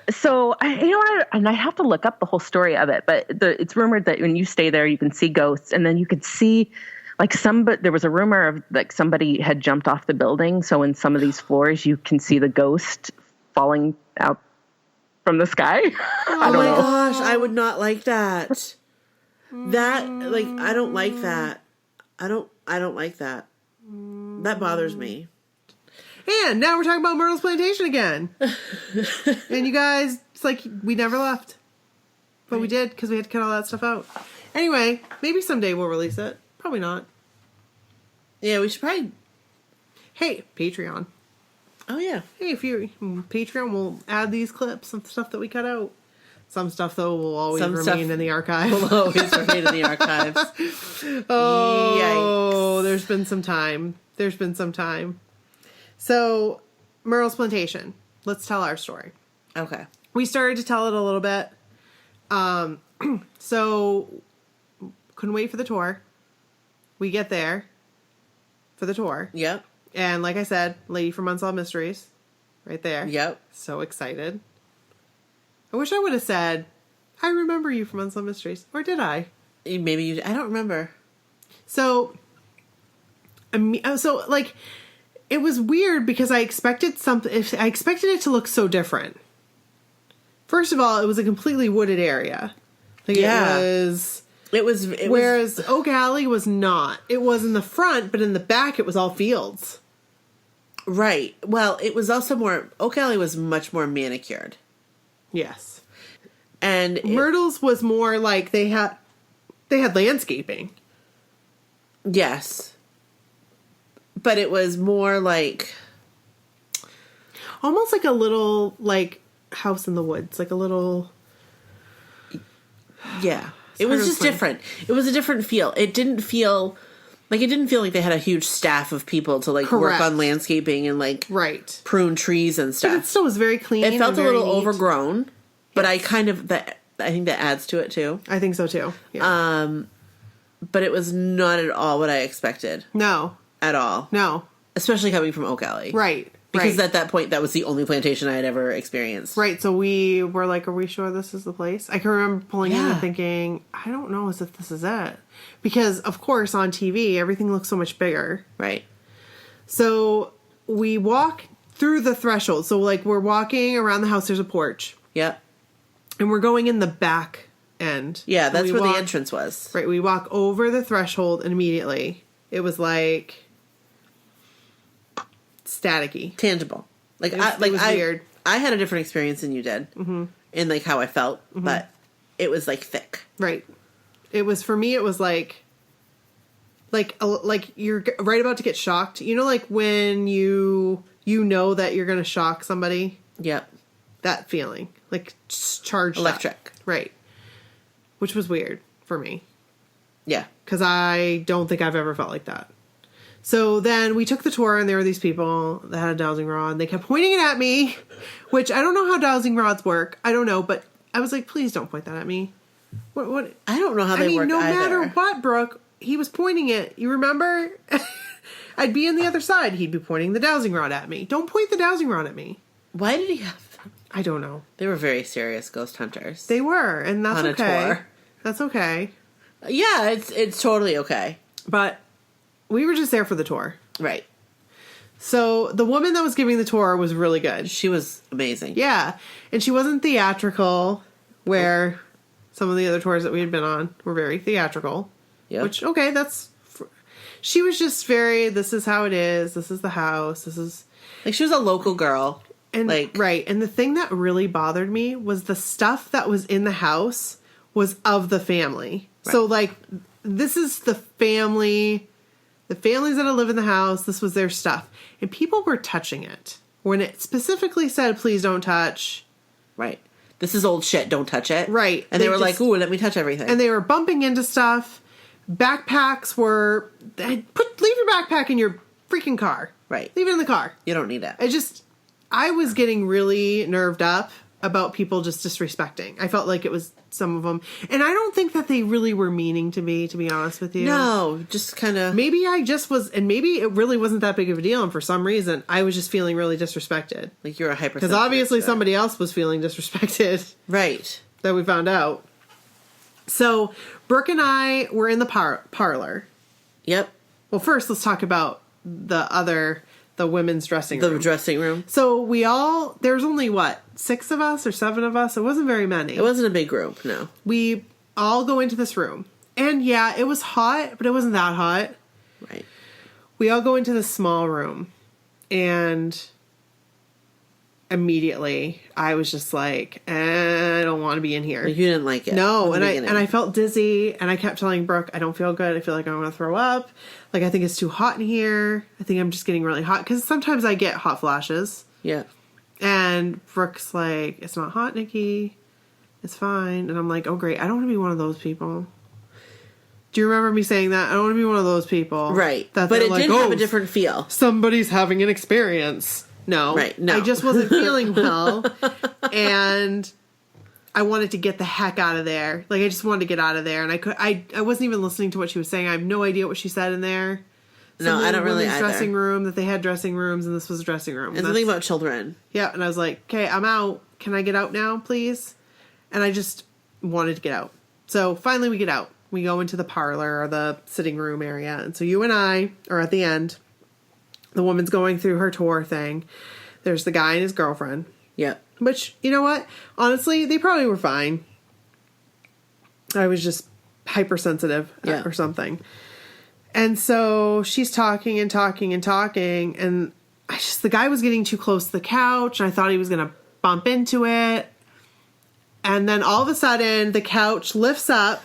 So I have to look up the whole story of it, but it's rumored that when you stay there, you can see ghosts, and then you could see there was a rumor of like somebody had jumped off the building. So in some of these floors, you can see the ghost falling out from the sky. Oh my gosh, I would not like that. I don't like that. I don't like that. That bothers me. And now we're talking about Myrtle's Plantation again. And you guys, it's like we never left. But we did because we had to cut all that stuff out. Anyway, maybe someday we'll release it. Probably not. Yeah, we should probably... Hey, Patreon. Oh, yeah. Hey, if you're Patreon, we'll add these clips of stuff that we cut out. Some stuff, though, will always remain in the archive. Will always remain in the archives. Oh, yikes. There's been some time. So, Myrtle's Plantation. Let's tell our story. Okay. We started to tell it a little bit. So, couldn't wait for the tour. We get there for the tour. Yep. And like I said, lady from Unsolved Mysteries. Right there. Yep. So excited. I wish I would have said, I remember you from Unsolved Mysteries. Or did I? Maybe you... I don't remember. So, it was weird because I expected it to look so different. First of all, it was a completely wooded area. It was whereas Oak Alley was not. It was in the front, but in the back it was all fields. Right. Well, it was also more... Oak Alley was much more manicured. Yes. And Myrtle's was more like they had landscaping. Yes. But it was more like... almost like a little, like, house in the woods. Like a little... Yeah. It was just different. It was a different feel. It didn't feel like they had a huge staff of people to like work on landscaping and like prune trees and stuff. But it still was very clean. It felt a little overgrown, but I think that adds to it too. I think so too. Yeah. But it was not at all what I expected. No. At all. No. Especially coming from Oak Alley. Right. Because at that point, that was the only plantation I had ever experienced. Right, so we were like, are we sure this is the place? I can remember pulling in and thinking, I don't know as if this is it. Because, of course, on TV, everything looks so much bigger. Right. So we walk through the threshold. So, like, we're walking around the house. There's a porch. Yep. And we're going in the back end. Yeah, that's where the entrance was. Right, we walk over the threshold, and immediately it was like... staticky, tangible. Like it was weird. I had a different experience than you did, in like how I felt, but it was like thick. Right. It was for me. It was like you're right about to get shocked. You know, like when you know that you're going to shock somebody. Yep. That feeling, like charged electric. Up. Right. Which was weird for me. Yeah. Because I don't think I've ever felt like that. So then we took the tour, and there were these people that had a dowsing rod, and they kept pointing it at me, which I don't know how dowsing rods work. I don't know, but I was like, please don't point that at me. What? I don't know how they work no either. matter what, Brooke, he was pointing it. You remember? I'd be on the other side. He'd be pointing the dowsing rod at me. Don't point the dowsing rod at me. Why did he have them? I don't know. They were very serious ghost hunters. They were, and that's on okay. A tour. That's okay. Yeah, it's totally okay. But... we were just there for the tour. Right. So the woman that was giving the tour was really good. She was amazing. Yeah. And she wasn't theatrical, where some of the other tours that we had been on were very theatrical. Yeah. Which, okay, she was just very, this is how it is. This is the house. This is... Like, she was a local girl. And, like, right. And the thing that really bothered me was the stuff that was in the house was of the family. Right. So, like, this is the family... The families that live in the house, this was their stuff. And people were touching it. When it specifically said, please don't touch. Right. This is old shit, don't touch it. Right. And they were like, ooh, let me touch everything. And they were bumping into stuff. Backpacks were... leave your backpack in your freaking car. Right. Leave it in the car. You don't need it. I was getting really nerved up about people just disrespecting. I felt like it was some of them. And I don't think that they really were meaning to be honest with you. No, just kind of... Maybe I just was, and maybe it really wasn't that big of a deal, and for some reason, I was just feeling really disrespected. Like you're a hypersensitive. Because obviously somebody else was feeling disrespected. Right. That we found out. So, Brooke and I were in the parlor. Yep. Well, first, let's talk about the women's dressing room. The dressing room. So there's only, 6 of us or 7 of us? It wasn't very many. It wasn't a big group, no. We all go into this room. And yeah, it was hot, but it wasn't that hot. Right. We all go into this small room. And immediately, I was just like, I don't want to be in here. Like, you didn't like it. No, and I felt dizzy, and I kept telling Brooke, I don't feel good. I feel like I'm going to throw up. Like, I think it's too hot in here. I think I'm just getting really hot. Because sometimes I get hot flashes. Yeah. And Brooke's like, it's not hot, Nikki. It's fine. And I'm like, oh, great. I don't want to be one of those people. Do you remember me saying that? I don't want to be one of those people. Right. But it did have a different feel. Somebody's having an experience. No. Right. No. I just wasn't feeling well. And I wanted to get the heck out of there. Like, I just wanted to get out of there. And I wasn't even listening to what she was saying. I have no idea what she said in there. No, I don't really either. Dressing room, that they had dressing rooms, and this was a dressing room. And something about children. Yeah, and I was like, okay, I'm out. Can I get out now, please? And I just wanted to get out. So finally we get out. We go into the parlor or the sitting room area. And so you and I are at the end. The woman's going through her tour thing. There's the guy and his girlfriend. Yep. Which, you know what? Honestly, they probably were fine. I was just hypersensitive or something. And so she's talking and talking and talking. And the guy was getting too close to the couch. And I thought he was going to bump into it. And then all of a sudden, the couch lifts up.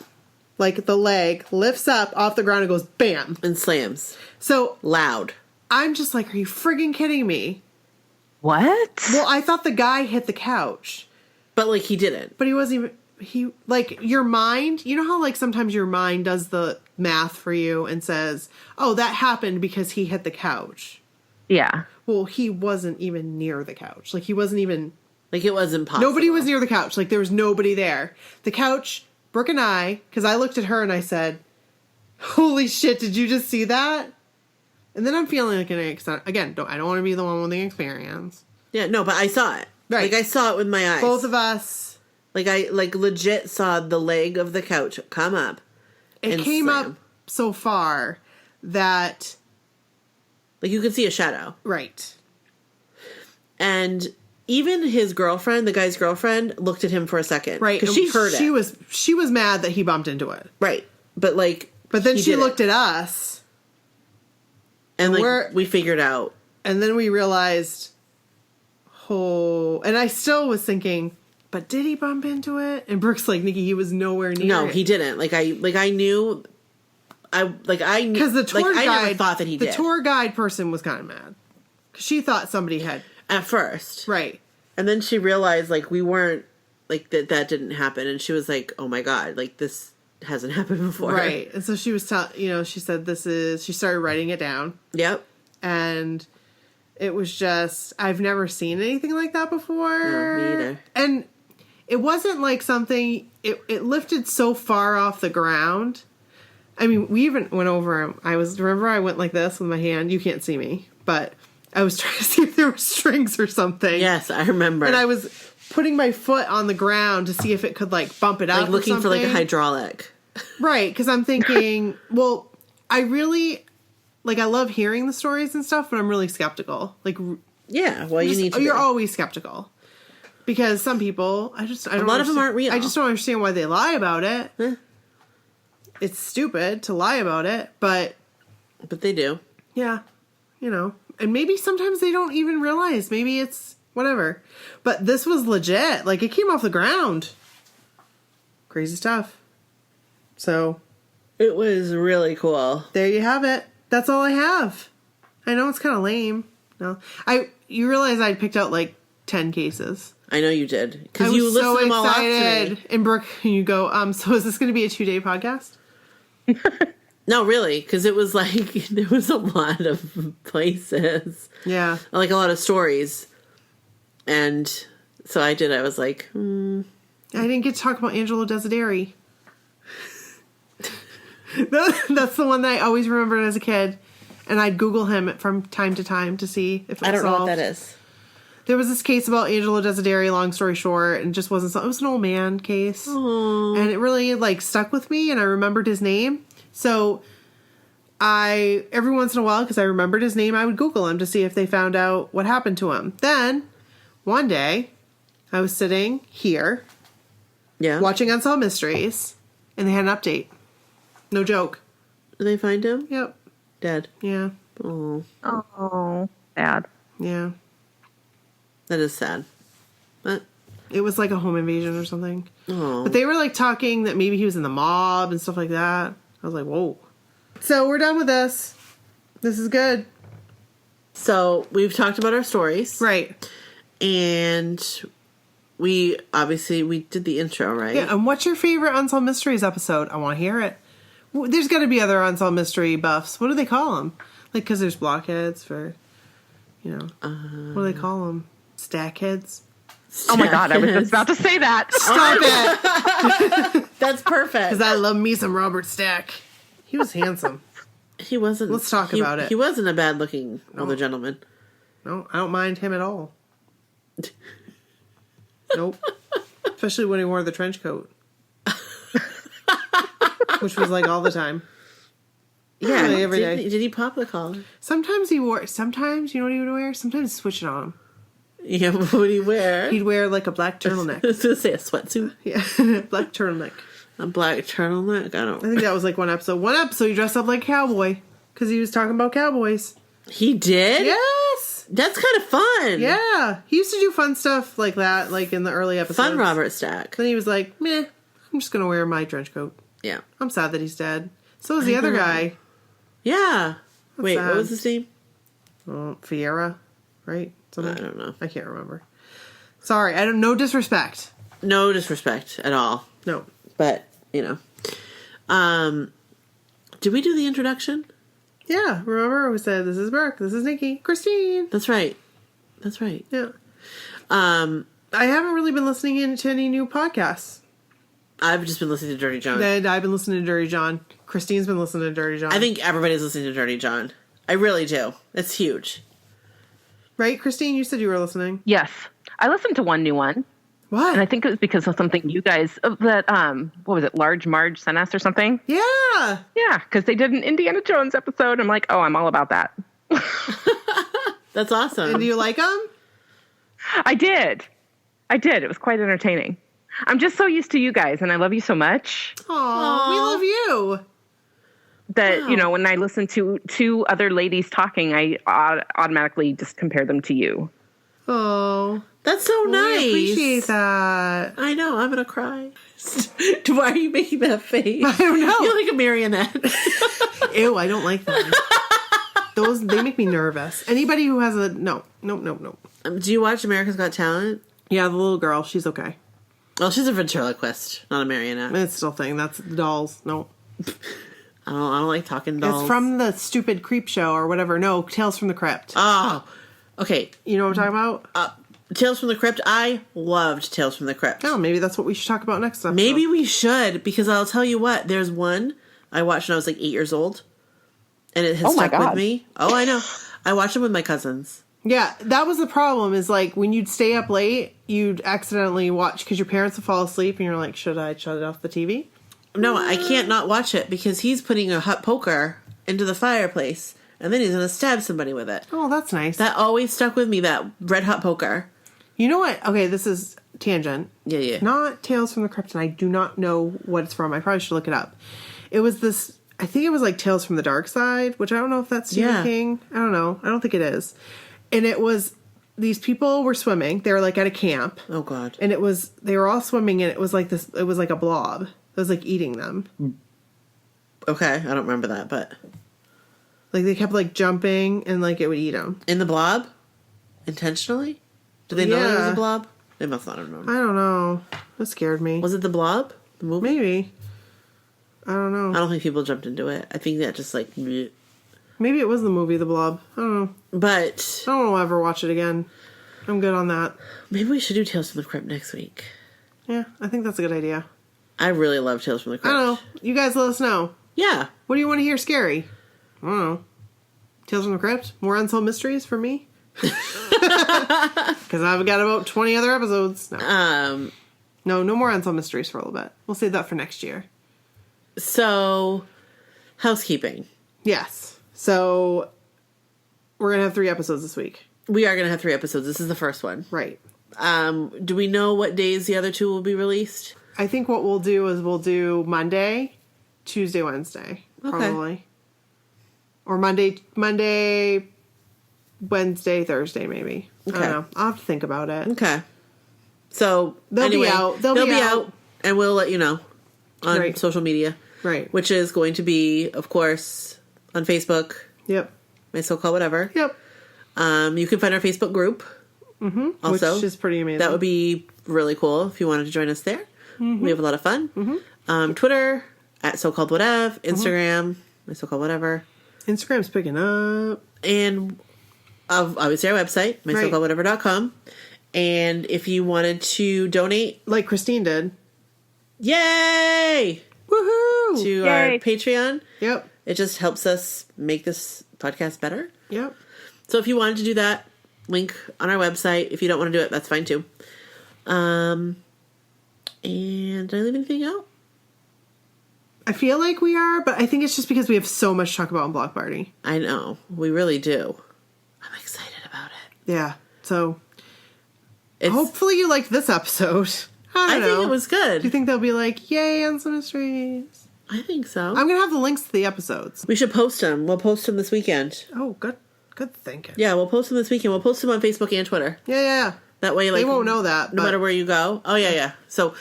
Like, the leg lifts up off the ground and goes bam. And slams. So loud. I'm just like, are you friggin' kidding me? What? Well, I thought the guy hit the couch. But, like, he didn't. But he wasn't even... your mind... You know how, like, sometimes your mind does the math for you and says, oh, that happened because he hit the couch. Yeah. Well, he wasn't even near the couch. Like, he wasn't even... Like, it was impossible. Nobody was near the couch. Like, there was nobody there. The couch, Brooke and I... Because I looked at her and I said, holy shit, did you just see that? And then I'm feeling like again, I don't want to be the one with the experience. Yeah, no, but I saw it. Right. Like, I saw it with my eyes. Both of us. Like, I legit saw the leg of the couch come up. It came up so far that... Like, you could see a shadow. Right. And even his girlfriend, the guy's girlfriend, looked at him for a second. Right. Because she heard it. She was mad that he bumped into it. Right. But, like... But then she looked at us... And, like, we figured out. And then we realized, and I still was thinking, but did he bump into it? And Brooke's like, Nikki, he was nowhere near No, it. he didn't. I knew. Because the tour guide, I never thought that he did. The tour guide person was kind of mad. Because she thought somebody had. At first. Right. And then she realized, like, we weren't, like, that didn't happen. And she was like, oh my God, like, this hasn't happened before. Right. And so she was she said she started writing it down. Yep. And it was just, I've never seen anything like that before. No, me either. And it wasn't like something, it lifted so far off the ground. I mean, we even went over, remember I went like this with my hand, you can't see me, but I was trying to see if there were strings or something. Yes, I remember. And I was putting my foot on the ground to see if it could, like, bump it up, like looking for, like, a hydraulic. Right, because I'm thinking, well, I really like, I love hearing the stories and stuff, but I'm really skeptical. Like, yeah, well, you need to. You're always skeptical. Because some people, a lot of them aren't real. I just don't understand why they lie about it. It's stupid to lie about it, but they do. Yeah, and maybe sometimes they don't even realize. Maybe it's whatever. But this was legit. Like, it came off the ground. Crazy stuff. So it was really cool. There you have it. That's all I have. I know it's kind of lame. No, you realize I picked out like 10 cases. I know you did because you listened them all off to me. And Brooke, you go. So is this going to be a 2-day podcast? No, really, because it was like there was a lot of places. Yeah, like a lot of stories, and so I did. I was like, I didn't get to talk about Angelo Desideri. That's the one that I always remembered as a kid, and I'd Google him from time to time to see if it was I don't solved. know what that is. There was this case about Angelo Desideri, long story short, and it just wasn't. It was an old man case, and it really like stuck with me, and I remembered his name. So every once in a while, because I remembered his name, I would Google him to see if they found out what happened to him. Then one day, I was sitting here, watching Unsolved Mysteries, and they had an update. No joke. Did they find him? Yep. Dead. Yeah. Oh, sad. Yeah. That is sad. But it was like a home invasion or something. Oh. But they were like talking that maybe he was in the mob and stuff like that. I was like, whoa. So we're done with this. This is good. So we've talked about our stories. Right. And we did the intro, right? Yeah. And what's your favorite Unsolved Mysteries episode? I want to hear it. There's got to be other Unsolved Mystery buffs. What do they call them? Like, because there's blockheads for, what do they call them? Stackheads? Oh my God, I was just about to say that. Stop it. That's perfect. Because I love me some Robert Stack. He was handsome. He wasn't. Let's talk about it. He wasn't a bad looking older gentleman. No, I don't mind him at all. Nope. Especially when he wore the trench coat. Which was like all the time. Yeah, really every day. Did he pop the collar? Sometimes you know what he would wear? Sometimes switch it on him. Yeah, what would he wear? He'd wear like a black turtleneck. I was going to say a sweatsuit. Yeah, black turtleneck. A black turtleneck? I think that was like one episode. One episode he dressed up like a cowboy. Because he was talking about cowboys. He did? Yes! That's kind of fun. Yeah. He used to do fun stuff like that, like in the early episodes. Fun Robert Stack. Then he was like, meh, I'm just going to wear my trench coat. Yeah. I'm sad that he's dead. So was the other guy. Yeah. That's Wait, sad. what was his name? Oh, Fiera, right? Something? I don't know. I can't remember. Sorry, no disrespect. No disrespect at all. No. But, did we do the introduction? Yeah, remember we said, this is Brooke, this is Nikki, Christine. That's right. Yeah. I haven't really been listening to any new podcasts. I've just been listening to Dirty John. I've been listening to Dirty John. Christine's been listening to Dirty John. I think everybody's listening to Dirty John. I really do. It's huge. Right, Christine? You said you were listening. Yes. I listened to one new one. What? And I think it was because of something you guys, what was it, Large Marge sent us or something? Yeah. Yeah, because they did an Indiana Jones episode. I'm like, I'm all about that. That's awesome. And do you like them? I did. It was quite entertaining. I'm just so used to you guys, and I love you so much. Aww. We love you. That, when I listen to two other ladies talking, I automatically just compare them to you. Oh. That's so nice. I appreciate that. I know. I'm going to cry. Why are you making that face? I don't know. You're like a marionette. Ew, I don't like them. They make me nervous. Anybody who has no. Do you watch America's Got Talent? Yeah, the little girl. She's okay. Well, she's a ventriloquist, not a marionette. It's still a thing. That's the dolls. No. I don't like talking dolls. It's from the stupid Creep Show or whatever. No, Tales from the Crypt. Oh, okay. You know what I'm talking about? Tales from the Crypt. I loved Tales from the Crypt. Oh, maybe that's what we should talk about next episode. Maybe we should, because I'll tell you what. There's one I watched when I was like 8 years old, and it has stuck with me. Oh, I know. I watched it with my cousins. Yeah, that was the problem, is like when you'd stay up late, you'd accidentally watch, because your parents would fall asleep, and you're like, should I shut it off the TV? No, I can't not watch it, because he's putting a hot poker into the fireplace, and then he's going to stab somebody with it. Oh, that's nice. That always stuck with me, that red hot poker. You know what? Okay, this is tangent. Yeah. Not Tales from the Crypt, and I do not know what it's from. I probably should look it up. It was this, I think it was like Tales from the Dark Side, which I don't know if that's Stephen King. I don't know. I don't think it is. And it was, these people were swimming. They were like at a camp. Oh, God. And they were all swimming, and it was like this, it was like a blob. It was like eating them. Okay, I don't remember that, but... Like they kept like jumping, and like it would eat them. In the blob? Intentionally? Did they know it was a blob? They must not have known. I don't know. That scared me. Was it the blob? The movie? Maybe. I don't know. I don't think people jumped into it. I think that just like... Bleh. Maybe it was the movie The Blob. I don't know. But... I don't want to ever watch it again. I'm good on that. Maybe we should do Tales from the Crypt next week. Yeah, I think that's a good idea. I really love Tales from the Crypt. I don't know. You guys let us know. Yeah. What do you want to hear scary? I don't know. Tales from the Crypt? More Unsolved Mysteries for me? Because I've got about 20 other episodes. No more Unsolved Mysteries for a little bit. We'll save that for next year. So, housekeeping. Yes. So, we're going to have 3 episodes this week. We are going to have 3 episodes. This is the first one. Right. Do we know what days the other 2 will be released? I think what we'll do is we'll do Monday, Tuesday, Wednesday. Probably. Okay. Or Monday, Wednesday, Thursday, maybe. Okay. I don't know. I'll have to think about it. Okay. So, they'll be out. They'll be out. And we'll let you know on social media. Right. Which is going to be, of course, on Facebook. Yep. My so-called whatever. Yep. You can find our Facebook group. Mm-hmm. Also. Which is pretty amazing. That would be really cool if you wanted to join us there. Mm-hmm. We have a lot of fun. Mm-hmm. Twitter, at so-called whatever. Instagram, my so-called whatever. Instagram's picking up. And obviously our website, mysocalledwhatever.com. And if you wanted to donate... Like Christine did. Yay! Woohoo! To our Patreon. Yep. It just helps us make this podcast better. Yep. So if you wanted to do that, link on our website. If you don't want to do it, that's fine too. And did I leave anything out? I feel like we are, but I think it's just because we have so much to talk about in Block Party. I know. We really do. I'm excited about it. Yeah. So hopefully you liked this episode. I don't know. think it was good. Do you think they'll be like, yay, Unsolved Mysteries? I think so. I'm going to have the links to the episodes. We should post them. We'll post them this weekend. Oh, good thinking. Yeah, we'll post them this weekend. We'll post them on Facebook and Twitter. Yeah. That way, like, they won't know that. No matter where you go. Oh, yeah. So,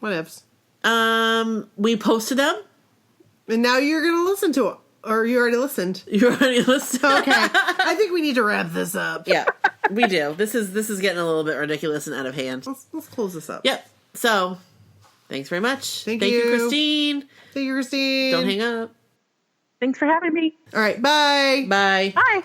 whatevs. We posted them. And now you're going to listen to it. Or you already listened. You already listened. Okay. I think we need to wrap this up. Yeah, we do. This is getting a little bit ridiculous and out of hand. Let's close this up. Yep. So, thanks very much. Thank you, Christine. Thank you, Christine. Don't hang up. Thanks for having me. All right. Bye. Bye. Bye.